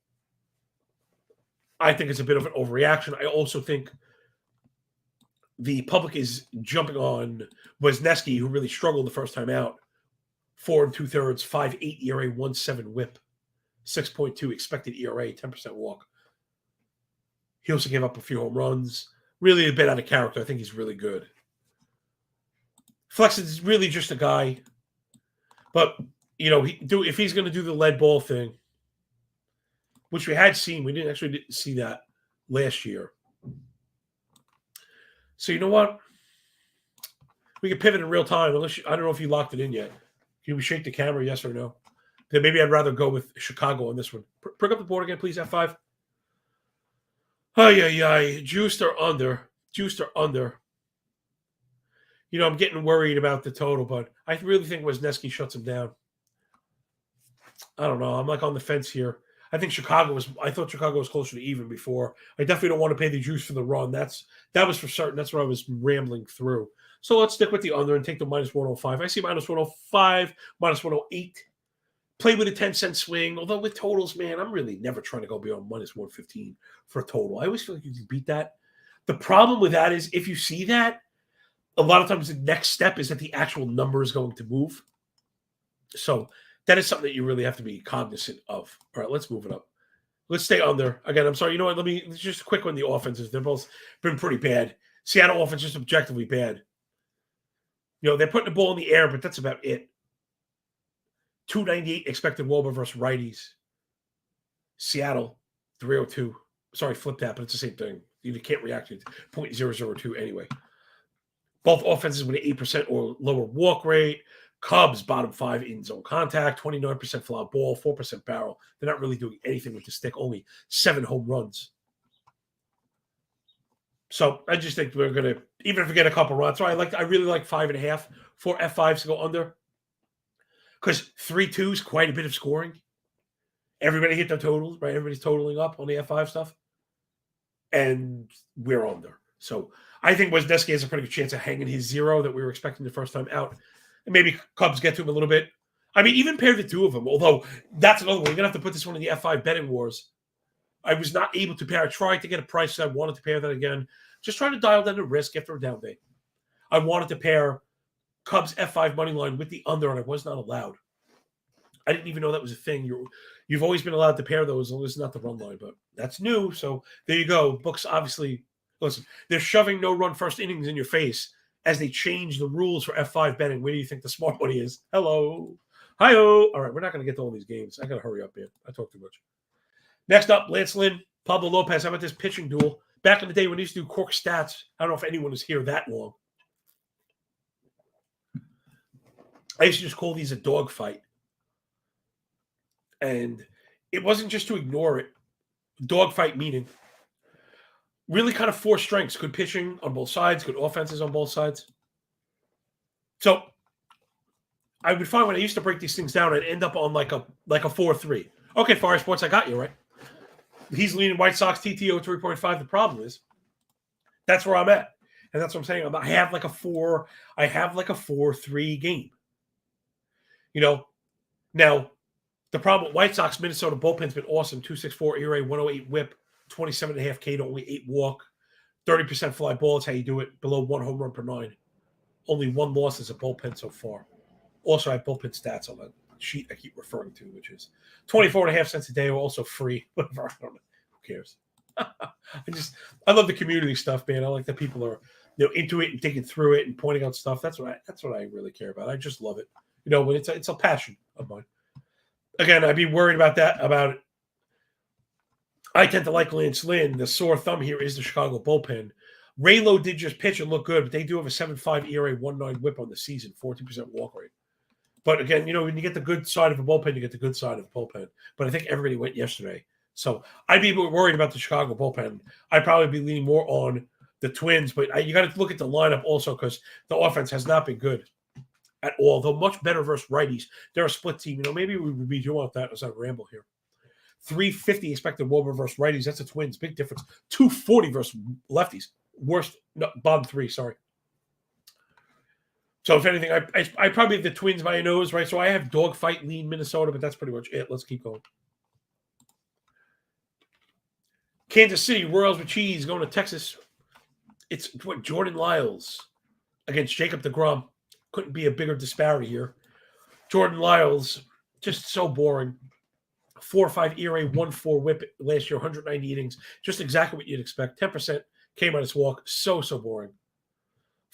I think it's a bit of an overreaction. I also think the public is jumping on Wesneski, who really struggled the first time out. 4 2/3, 5.8 ERA, 1.7 WHIP. 6.2 expected ERA, 10% walk. He also gave up a few home runs. Really a bit out of character. I think he's really good. Flex is really just a guy. But, if he's going to do the lead ball thing, which we had seen, we didn't see that last year. So you know what? We can pivot in real time. I don't know if you locked it in yet. Can we shake the camera, yes or no? Then maybe I'd rather go with Chicago on this one. Bring up the board again, please, F5. Juiced or under. I'm getting worried about the total, but I really think Wesneski shuts him down. I don't know. I'm like on the fence here. I thought Chicago was closer to even before. I definitely don't want to pay the juice for the run. That was for certain. That's what I was rambling through. So let's stick with the under and take the minus 105. I see minus 105, minus 108. Play with a 10-cent swing. Although with totals, man, I'm really never trying to go beyond minus 115 for a total. I always feel like you can beat that. The problem with that is if you see that, a lot of times the next step is that the actual number is going to move. So that is something that you really have to be cognizant of. All right, let's move it up. Let's stay under. Again, I'm sorry. You know what? Just a quick one. The offenses, they're both been pretty bad. Seattle offense just objectively bad. They're putting the ball in the air, but that's about it. 298 expected WOBA versus righties. Seattle, 302. Sorry, flip that, but it's the same thing. You can't react to it. 0.002 anyway. Both offenses with an 8% or lower walk rate. Cubs, bottom 5 in zone contact, 29% fly ball, 4% barrel. They're not really doing anything with the stick, only 7 home runs. So I just think we're going to, even if we get a couple runs, so I really like 5.5 for F5s to go under. Because 3-2 is quite a bit of scoring. Everybody hit their totals, right? Everybody's totaling up on the F5 stuff. And we're under. So I think Wesneski has a pretty good chance of hanging his 0 that we were expecting the first time out. And maybe Cubs get to him a little bit. I mean, even pair the two of them, although that's another one. You're going to have to put this one in the F5 betting wars. I was not able to pair. I tried to get a price. I wanted to pair that again. Just trying to dial down the risk after a down day. I wanted to pair Cubs F5 money line with the under, and I was not allowed. I didn't even know that was a thing. You've always been allowed to pair those as long as it's not the run line, but that's new. So there you go. Books obviously, listen, they're shoving no run first innings in your face as they change the rules for F5 betting. Where do you think the smart money is? Hello. Hi-oh. All right, we're not going to get to all these games. I got to hurry up, man. I talk too much. Next up, Lance Lynn, Pablo Lopez. How about this pitching duel? Back in the day when we used to do Cork stats, I don't know if anyone is here that long. I used to just call these a dog fight. And it wasn't just to ignore it. Dogfight meaning really kind of 4 strengths. Good pitching on both sides, good offenses on both sides. So I would find when I used to break these things down, I'd end up on like a 4-3. Okay, Fire Sports, I got you, right? He's leaning White Sox TTO 3.5. The problem is that's where I'm at. And that's what I'm saying. I have like a 4-3 game. Now, the problem with White Sox, Minnesota bullpen's been awesome. 2.64 ERA, 108 whip, 27.5 K to only 8 walk, 30% fly ball. That's how you do it. Below 1 home run per 9. Only 1 loss as a bullpen so far. Also, I have bullpen stats on that sheet I keep referring to, which is 24.5 cents a day, or also free. Whatever. I don't know. Who cares? I love the community stuff, man. I like that people are into it and digging through it and pointing out stuff. That's what I really care about. I just love it. When it's a passion of mine. Again, I'd be worried about that. About it. I tend to like Lance Lynn. The sore thumb here is the Chicago bullpen. Raylo did just pitch and look good, but they do have a 7.5 ERA, 1.9 whip on the season, 14% walk rate. But again, when you get the good side of a bullpen, you get the good side of a bullpen. But I think everybody went yesterday. So I'd be worried about the Chicago bullpen. I'd probably be leaning more on the Twins, but you got to look at the lineup also, because the offense has not been good at all, though much better versus righties. They're a split team. Maybe we would be doing that as a ramble here. 350 expected WOBA versus righties. That's the Twins. Big difference. 240 versus lefties. Worst, no, bottom 3, sorry. So if anything, I probably have the Twins by a nose, right? So I have dogfight lean Minnesota, but that's pretty much it. Let's keep going. Kansas City, Royals with cheese, going to Texas. It's Jordan Lyles against Jacob deGrom. Couldn't be a bigger disparity here. Jordan Lyles, just so boring. 4.5 ERA, 1.4 whip last year, 190 innings. Just exactly what you'd expect. 10% K-minus walk. So boring.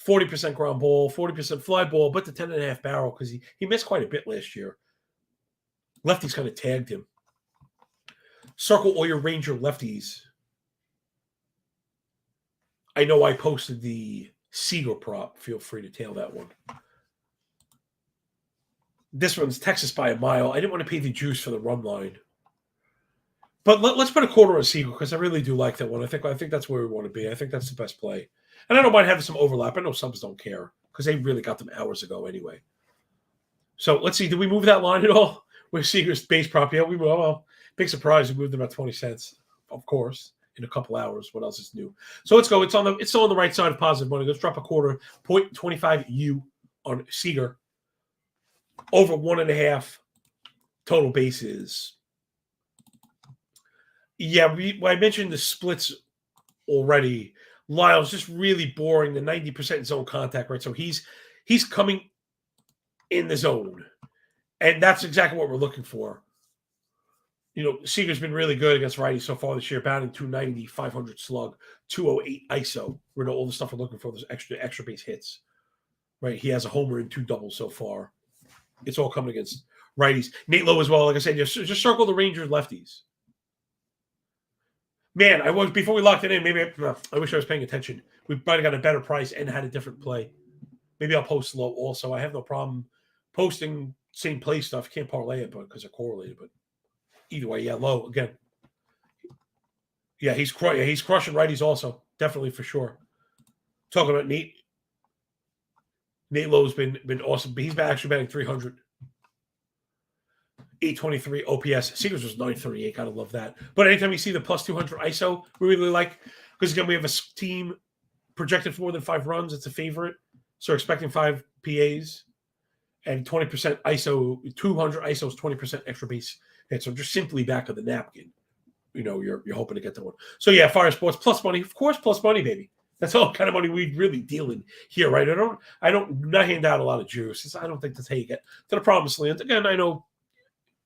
40% ground ball, 40% fly ball, but the 10.5 barrel, because he missed quite a bit last year. Lefties kind of tagged him. Circle all your Ranger lefties. I know I posted the Seager prop. Feel free to tail that one. This one's Texas by a mile. I didn't want to pay the juice for the run line. But let's put a quarter on Seager, because I really do like that one. I think that's where we want to be. I think that's the best play. And I don't mind having some overlap. I know subs don't care, because they really got them hours ago anyway. So let's see. Did we move that line at all? With Seager's base prop? Yeah, we moved. Well, big surprise. We moved them about 20 cents, of course, in a couple hours. What else is new? So let's go. It's still on the right side of positive money. Let's drop a quarter. 0.25 U on Seager. Over 1.5 total bases. Yeah, I mentioned the splits already. Lyles just really boring. The 90% zone contact, right? So he's coming in the zone, and that's exactly what we're looking for. Seager's been really good against righties so far this year, batting 290, 500 slug, 208 ISO. All the stuff we're looking for, those extra base hits, right? He has a homer and 2 doubles so far. It's all coming against righties. Nate Lowe as well. Like I said, just circle the Rangers lefties. Man, before we locked it in, I wish I was paying attention. We might have got a better price and had a different play. Maybe I'll post low also. I have no problem posting same play stuff. Can't parlay it, because they're correlated. But either way, yeah, low again. Yeah, he's crushing righties also. Definitely for sure. Talking about Nate Lowe's been awesome. He's actually batting 300. 823 OPS. Seagers was 938. Gotta love that. But anytime you see the plus 200 ISO, we really like, because again, we have a team projected for more than 5 runs. It's a favorite. So we're expecting 5 PAs and 20% ISO, 200 ISO is 20% extra base hit. So just simply back of the napkin, you're hoping to get the one. So yeah, Fire Sports plus money. Of course, plus money, baby. That's all kind of money we really deal in here, right? I don't not hand out a lot of juice. I don't think that's how you get to the promised land. Again, I know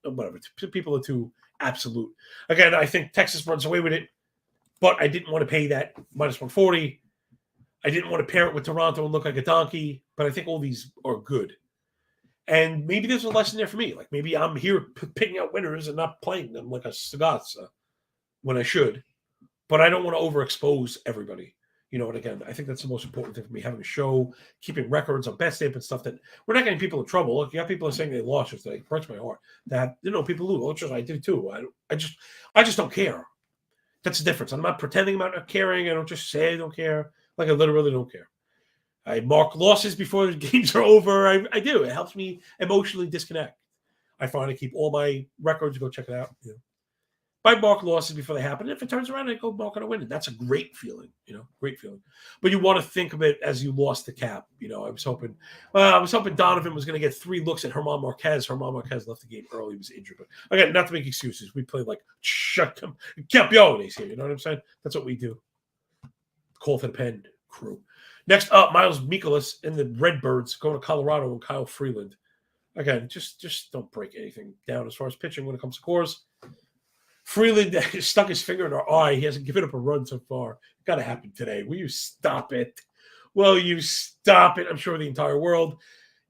whatever. People are too absolute. Again, I think Texas runs away with it, but I didn't want to pay that minus 140. I didn't want to pair it with Toronto and look like a donkey, but I think all these are good. And maybe there's a lesson there for me. Like maybe I'm here picking out winners and not playing them like a Sagazza when I should, but I don't want to overexpose everybody. And again, I think that's the most important thing for me, having a show, keeping records on bet stamp and stuff, that we're not getting people in trouble. Look, you got people saying they lost yesterday. It hurts my heart that, people lose. I did too. I just don't care. That's the difference. I'm not pretending about not caring. I don't just say I don't care. Like I literally don't care. I mark losses before the games are over. I do. It helps me emotionally disconnect. I finally keep all my records. Go check it out. I mark losses before they happen. And if it turns around, I go mark on a win. And that's a great feeling, great feeling. But you want to think of it as you lost the cap. I was hoping Donovan was going to get 3 looks at German Marquez. German Marquez left the game early. He was injured. But again, not to make excuses. We played like campeones here. You know what I'm saying? That's what we do. Call to the pen crew. Next up, Miles Mikolas and the Redbirds going to Colorado and Kyle Freeland. Again, just don't break anything down as far as pitching when it comes to cores. Freeland stuck his finger in our eye. He hasn't given up a run so far. Got to happen today. Will you stop it? Will you stop it? I'm sure the entire world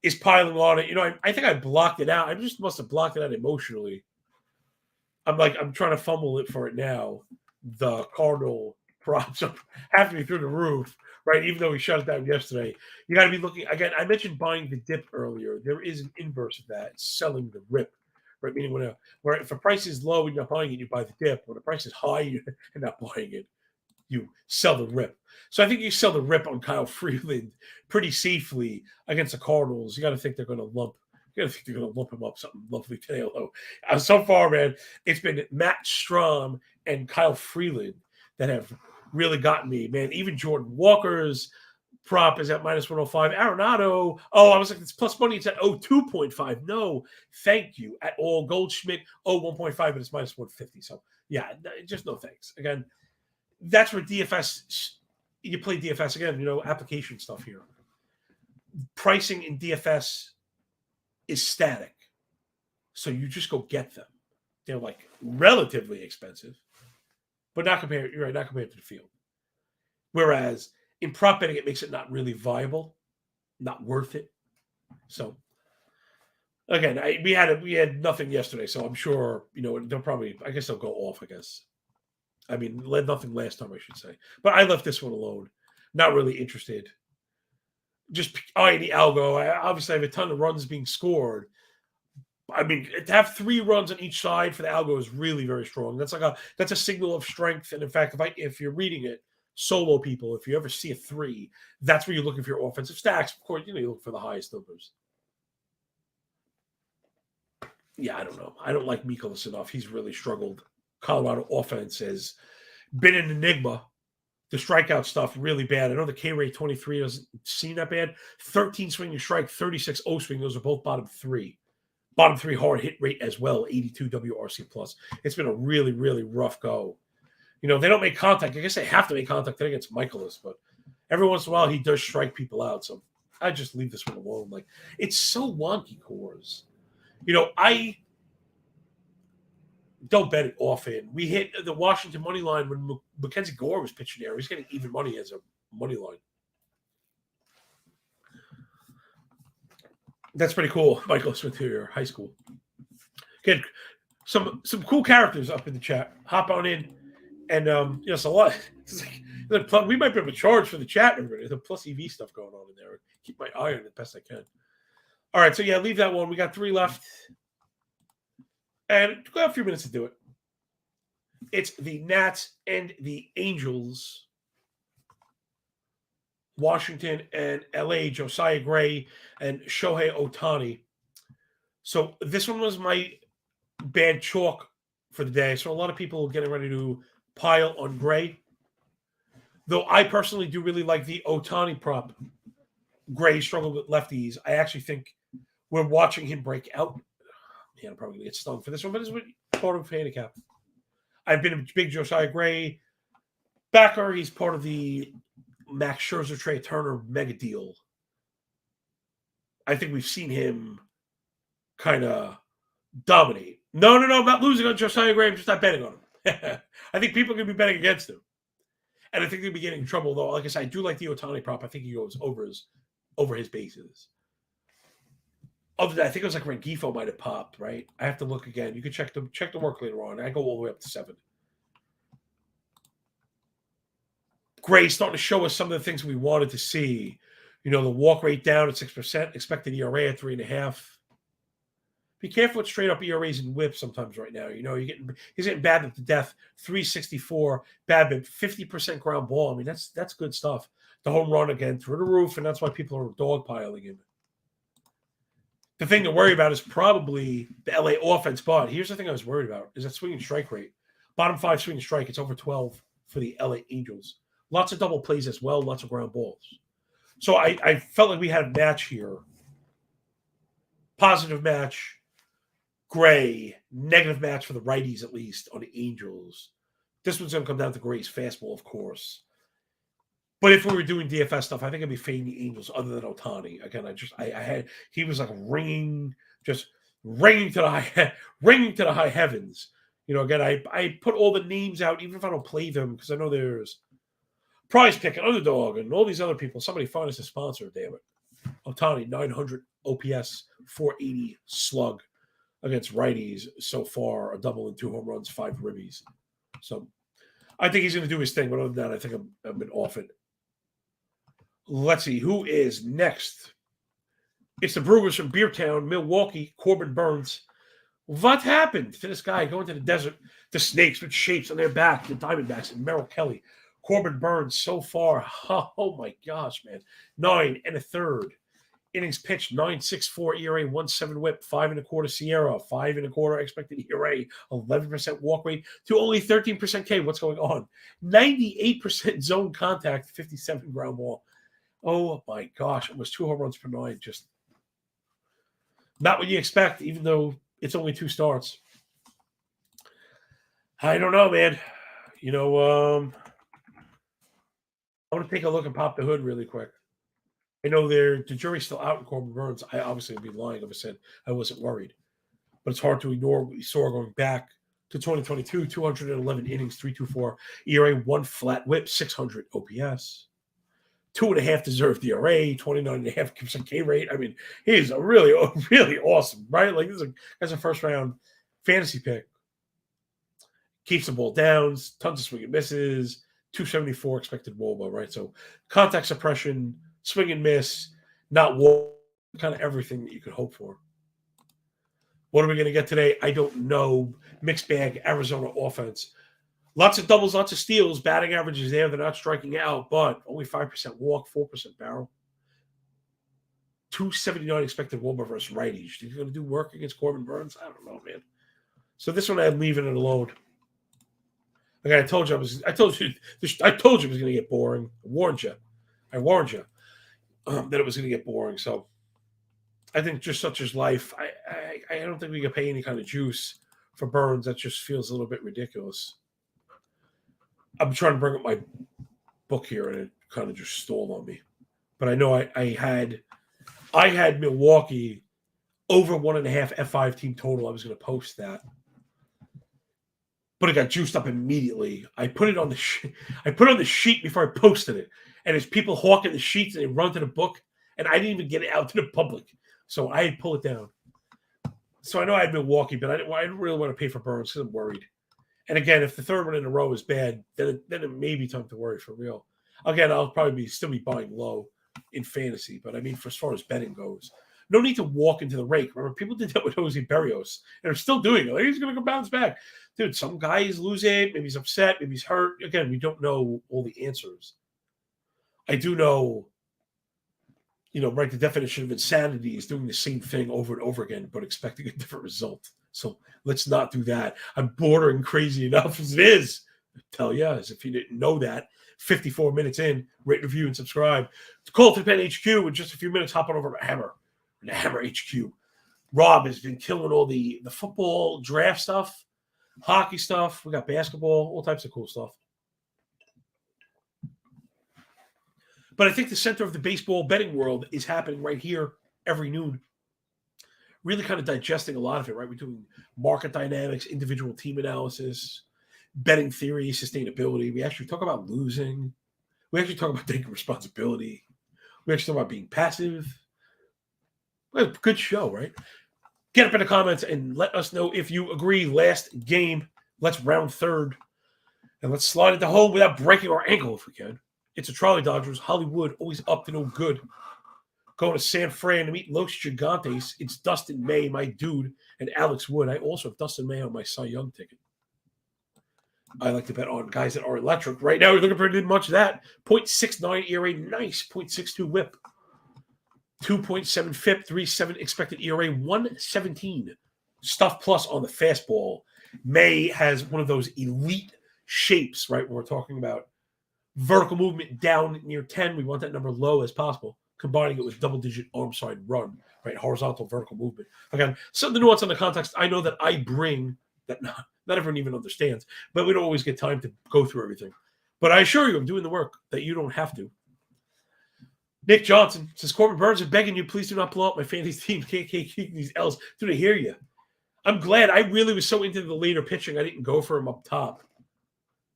is piling on it. I think I blocked it out. I just must have blocked it out emotionally. I'm trying to fumble it for it now. The Cardinal props have to be through the roof, right? Even though we shut it down yesterday. You got to be looking. Again, I mentioned buying the dip earlier. There is an inverse of that. It's selling the rip. Right, meaning where if a price is low and you're not buying it, you buy the dip. When the price is high, you're not buying it. You sell the rip. So I think you sell the rip on Kyle Freeland pretty safely against the Cardinals. You got to think they're going to lump. You got to think they're going to lump him up something lovely today. Although so far, man, it's been Matt Strahm and Kyle Freeland that have really gotten me, man. Even Jordan Walker's prop is at -105. Arenado. Oh, I was like, it's plus money. It's at 2.5. No, thank you at all. Goldschmidt, 1.5, but it's -150. So, yeah, just no thanks. Again, that's where DFS, you play DFS again, application stuff here. Pricing in DFS is static. So you just go get them. They're like relatively expensive, but not compared to the field. Whereas in prop betting, it makes it not really viable, not worth it. So, again, we had nothing yesterday, so I'm sure they'll probably. I guess they'll go off. I guess. I mean, led nothing last time, I should say, but I left this one alone. Not really interested. Just eyeing the algo. I obviously have a ton of runs being scored. I mean, to have 3 runs on each side for the algo is really very strong. That's a signal of strength. And in fact, if you're reading it. Solo people, if you ever see a 3, that's where you're looking for your offensive stacks. Of course, you look for the highest numbers. Yeah, I don't know. I don't like Mikolas enough. He's really struggled. Colorado offense has been an enigma. The strikeout stuff really bad. I know the K rate 23 doesn't seem that bad. 13 swing and strike, 36 O swing. Those are both bottom 3. Bottom 3 hard hit rate as well, 82 WRC plus. It's been a really, really rough go. They don't make contact. I guess they have to make contact against Mikolas, but every once in a while he does strike people out. So I just leave this one alone. Like, it's so wonky, cores. I don't bet it often. We hit the Washington money line when Mackenzie Gore was pitching there. He's getting even money as a money line. That's pretty cool. Michael Smith here, high school. Good. Some cool characters up in the chat. Hop on in. And it's a lot. It's like, we might be able to charge for the chat. There's a plus EV stuff going on in there. Keep my eye on it best I can. All right, so yeah, leave that one. We got 3 left, and we have a few minutes to do it. It's the Nats and the Angels. Washington and LA, Josiah Gray and Shohei Ohtani. So this one was my bad chalk for the day. So a lot of people are getting ready to pile on Gray. Though I personally do really like the Ohtani prop. Gray struggled with lefties. I actually think we're watching him break out. Man, I'm probably going to get stung for this one, but it's part of handicap. I've been a big Josiah Gray backer. He's part of the Max Scherzer, Trey Turner mega deal. I think we've seen him kind of dominate. No, I'm not losing on Josiah Gray. I'm just not betting on him. I think people are going to be betting against him. And I think they'll be getting in trouble, though. Like I said, I do like the Ohtani prop. I think he goes over his bases. Other than, I think it was like Rengifo might have popped, right? I have to look again. You can check the work later on. I go all the way up to 7. Gray starting to show us some of the things we wanted to see. The walk rate down at 6%, expected ERA at 3.5. Be careful with straight up ERAs and whips sometimes right now. He's getting bad at the death. 3.64, bad but 50% ground ball. I mean, that's good stuff. The home run again through the roof, and that's why people are dogpiling him. The thing to worry about is probably the LA offense, but here's the thing I was worried about is that swinging strike rate. Bottom 5 swing and strike. It's over 12 for the LA Angels. Lots of double plays as well. Lots of ground balls. So I felt like we had a match here. Positive match. Gray. Negative match for the righties, at least, on the Angels. This one's going to come down to Gray's fastball, of course. But if we were doing DFS stuff, I think I'd be fading the Angels other than Ohtani. Again, he was like ringing to the high heavens. Again, I put all the names out, even if I don't play them, because I know there's Prize Pick and Underdog and all these other people. Somebody find us a sponsor, damn it. Ohtani, 900 OPS, 480 slug against righties so far, a double and 2 home runs, 5 ribbies. So I think he's going to do his thing, but other than that, I think I've been off it. Let's see, who is next? It's the Brewers from Beertown, Milwaukee, Corbin Burns. What happened to this guy going to the desert? The Snakes with shapes on their back, the Diamondbacks and Merrill Kelly. Corbin Burns so far, oh my gosh, man. 9 1/3. Innings pitched, 9.64 ERA, 1.7 whip, 5 1/4 Sierra, 5 1/4 expected ERA, 11% walk rate to only 13% K. What's going on? 98% zone contact, 57 ground ball. Oh my gosh, almost 2 home runs per 9. Just not what you expect, even though it's only 2 starts. I don't know, man. I want to take a look and pop the hood really quick. I know the jury's still out in Corbin Burns. I obviously would be lying if I said I wasn't worried. But it's hard to ignore what we saw going back to 2022, 211 innings, 3.24 ERA, 1 flat whip, 600 OPS. 2.5 deserved ERA, 29.5% K rate. I mean, he's a really, really awesome, right? Like, that's a first-round fantasy pick. Keeps the ball down, tons of swing and misses, 274 expected WOBA, right? So contact suppression, swing and miss, not WOBA, kind of everything that you could hope for. What are we going to get today? I don't know. Mixed bag, Arizona offense. Lots of doubles, lots of steals. Batting averages there. They're not striking out, but only 5% walk, 4% barrel. 279 expected WOBA versus righties. Think you're going to do work against Corbin Burns? I don't know, man. So this one I'm leaving it alone. Like I told you it was going to get boring. I warned you that it was going to get boring. So I think just such as life. I don't think we can pay any kind of juice for Burns. That just feels a little bit ridiculous. I'm trying to bring up my book here, and it kind of just stalled on me. But I know I had Milwaukee over 1.5 F5 team total. I was going to post that, but it got juiced up immediately. I put it on the sheet before I posted it, and there's people hawking the sheets, and they run to the book, and I didn't even get it out to the public, so I had to pull it down. So I know I had Milwaukee, but I didn't really want to pay for Burns because I'm worried. And again, if the third one in a row is bad, then it may be time to worry for real. Again, I'll probably still be buying low in fantasy, but I mean, as far as betting goes, no need to walk into the rake. Remember, people did that with Jose Berrios, and they're still doing it. Like, he's going to go bounce back. Dude, some guy is losing. Maybe he's upset. Maybe he's hurt. Again, we don't know all the answers. I do know, right, the definition of insanity is doing the same thing over and over again, but expecting a different result. So let's not do that. I'm bordering crazy enough as it is. I tell you, as if you didn't know that. 54 minutes in, rate, review, and subscribe. To Call to the Pen HQ in just a few minutes, hop on over to Hammer HQ. Rob has been killing all the football draft stuff, hockey stuff. We got basketball, all types of cool stuff. But I think the center of the baseball betting world is happening right here every noon. Really kind of digesting a lot of it, right? We're doing market dynamics, individual team analysis, betting theory, sustainability. We actually talk about losing. We actually talk about taking responsibility. We actually talk about being passive. Well, good show, right? Get up in the comments and let us know if you agree. Last game, let's round third. And let's slide into home without breaking our ankle if we can. It's a Trolley Dodgers. Hollywood, always up to no good. Going to San Fran to meet Los Gigantes. It's Dustin May, my dude, and Alex Wood. I also have Dustin May on my Cy Young ticket. I like to bet on guys that are electric. Right now, we're looking for much of that. 0.69 ERA, nice. 0.62 whip. 2.7 FIP, 3.7 expected ERA, 117. Stuff plus on the fastball. May has one of those elite shapes, right? When we're talking about vertical movement down near 10, we want that number low as possible, combining it with double-digit arm side run, right? Horizontal vertical movement. Again, some of the nuance on the context I know that I bring that not everyone even understands, but we don't always get time to go through everything. But I assure you, I'm doing the work that you don't have to. Nick Johnson says, Corbin Burns is begging you, please do not blow up my fantasy team. Can't keep these L's. Dude, I hear you. I'm glad. I really was so into the later pitching, I didn't go for him up top.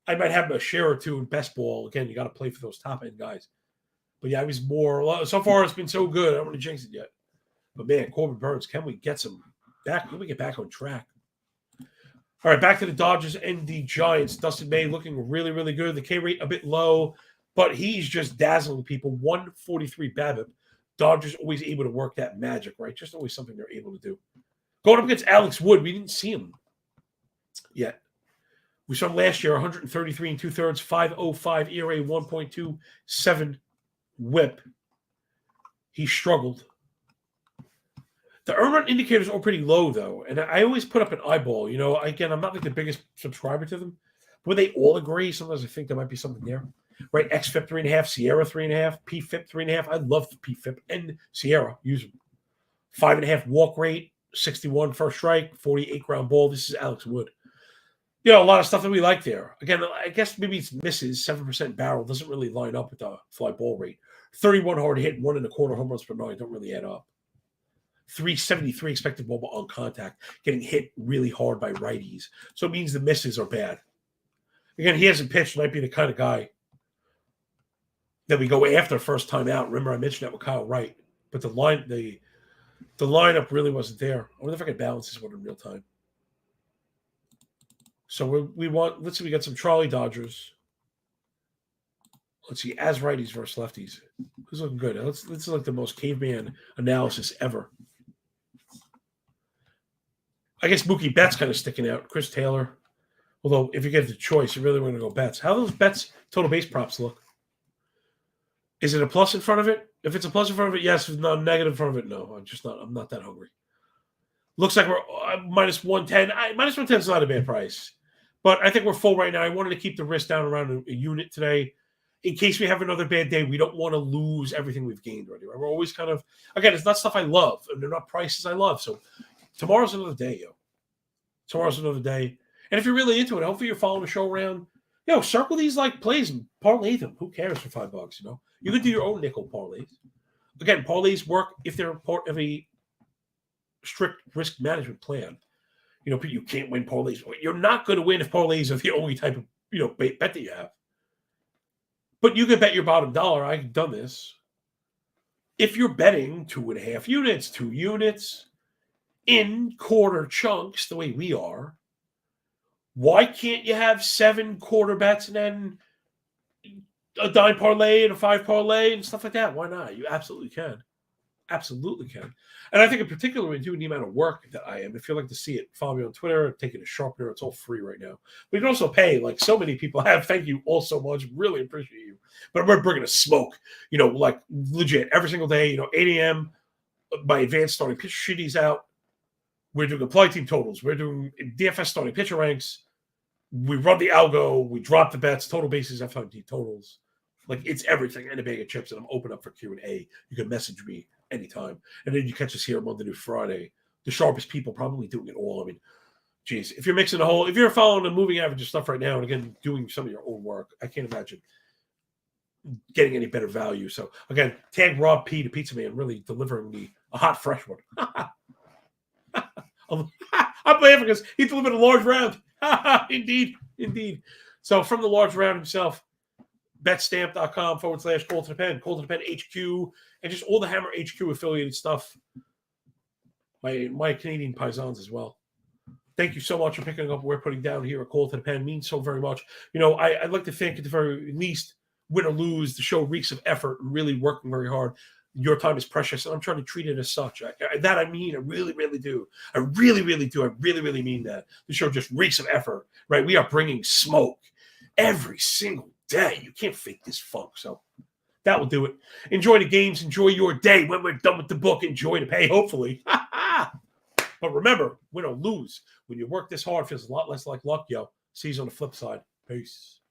I might have a share or two in best ball. Again, you got to play for those top end guys. But yeah, I was more. So far, it's been so good. I don't want to jinx it yet. But man, Corbin Burns, can we get some back? Can we get back on track? All right, back to the Dodgers and the Giants. Dustin May looking really, really good. The K rate a bit low, but he's just dazzling people. 143 BABIP. Dodgers always able to work that magic, right? Just always something they're able to do. Going up against Alex Wood, we didn't see him yet. We saw him last year, 133 and 2/3, 5.05 ERA, 1.27 WHIP. He struggled. The earn run indicators are pretty low, though, and I always put up an eyeball. You know, again, I'm not like the biggest subscriber to them, but when they all agree, sometimes I think there might be something there. Right, XFIP 3.5, Sierra 3.5, PFIP 3.5. I love PFIP and Sierra. Use them. 5.5 walk rate, 61 first strike, 48 ground ball. This is Alex Wood. You know, a lot of stuff that we like there. Again, I guess maybe it's misses. 7% barrel doesn't really line up with the fly ball rate. 31 hard hit, 1.25 home runs per nine don't really add up. 373 expected ball on contact, getting hit really hard by righties. So it means the misses are bad. Again, he hasn't pitched. Might be the kind of guy that we go after first time out. Remember, I mentioned that with Kyle Wright, but the lineup really wasn't there. I wonder if I can balance this one in real time. So let's see, we got some Charlie Dodgers. Let's see, as righties versus lefties. Who's looking good? Let's look the most caveman analysis ever. I guess Mookie Betts kind of sticking out. Chris Taylor. Although, if you get the choice, you really want to go Betts. How do those Betts total base props look? Is it a plus in front of it? If it's a plus in front of it, yes. If it's not a negative in front of it, no. I'm not that hungry. Looks like we're minus 110. Minus 110 is not a bad price. But I think we're full right now. I wanted to keep the risk down around a unit today. In case we have another bad day, we don't want to lose everything we've gained already. Right? We're always kind of, again, it's not stuff I love, and they're not prices I love. So tomorrow's another day, yo. Tomorrow's another day. And if you're really into it, hopefully you're following the show around. Circle these like plays and parlay them. Who cares for $5? You can do your own nickel parlays. Again, parlays work if they're part of a strict risk management plan. You can't win parlays. You're not going to win if parlays are the only type of bet that you have. But you can bet your bottom dollar. I've done this. If you're betting 2.5 units, 2 units in quarter chunks, the way we are, why can't you have 7 quarter bets and then a dime parlay and a 5 parlay and stuff like that? Why not? You absolutely can. Absolutely can. And I think in particular when doing the amount of work that I am, if you'd like to see it, follow me on Twitter, take it a sharpener. It's all free right now. But you can also pay, like so many people have. Thank you all so much. Really appreciate you. But we're bringing a smoke, like legit every single day, 8 a.m. My advanced starting pitcher sheeties out. We're doing applied team totals. We're doing DFS starting pitcher ranks. We run the algo. We drop the bets, total bases, FIT totals. Like it's everything and a bag of chips. And I'm open up for Q&A. You can message me anytime. And then you catch us here Monday through Friday. The sharpest people probably doing it all. I mean, geez, if you're following the moving average of stuff right now, and again, doing some of your own work, I can't imagine getting any better value. So again, tag Rob P, the pizza man, really delivering me a hot, fresh one. I'm laughing because he delivered a large round. Indeed. So from the large round himself, betstamp.com/Call to the Pen, Call to the Pen HQ, and just all the Hammer HQ affiliated stuff. My Canadian paisans as well. Thank you so much for picking up what we're putting down here at Call to the Pen. It means so very much. I'd like to think at the very least, win or lose, the show reeks of effort and really working very hard. Your time is precious, and I'm trying to treat it as such. I really, really do. I really, really do. I really, really mean that. The show just reeks of effort, right? We are bringing smoke every single day. You can't fake this funk. So that will do it. Enjoy the games. Enjoy your day. When we're done with the book, enjoy the pay, hopefully. But remember, win or lose, when you work this hard, it feels a lot less like luck, yo. See you on the flip side. Peace.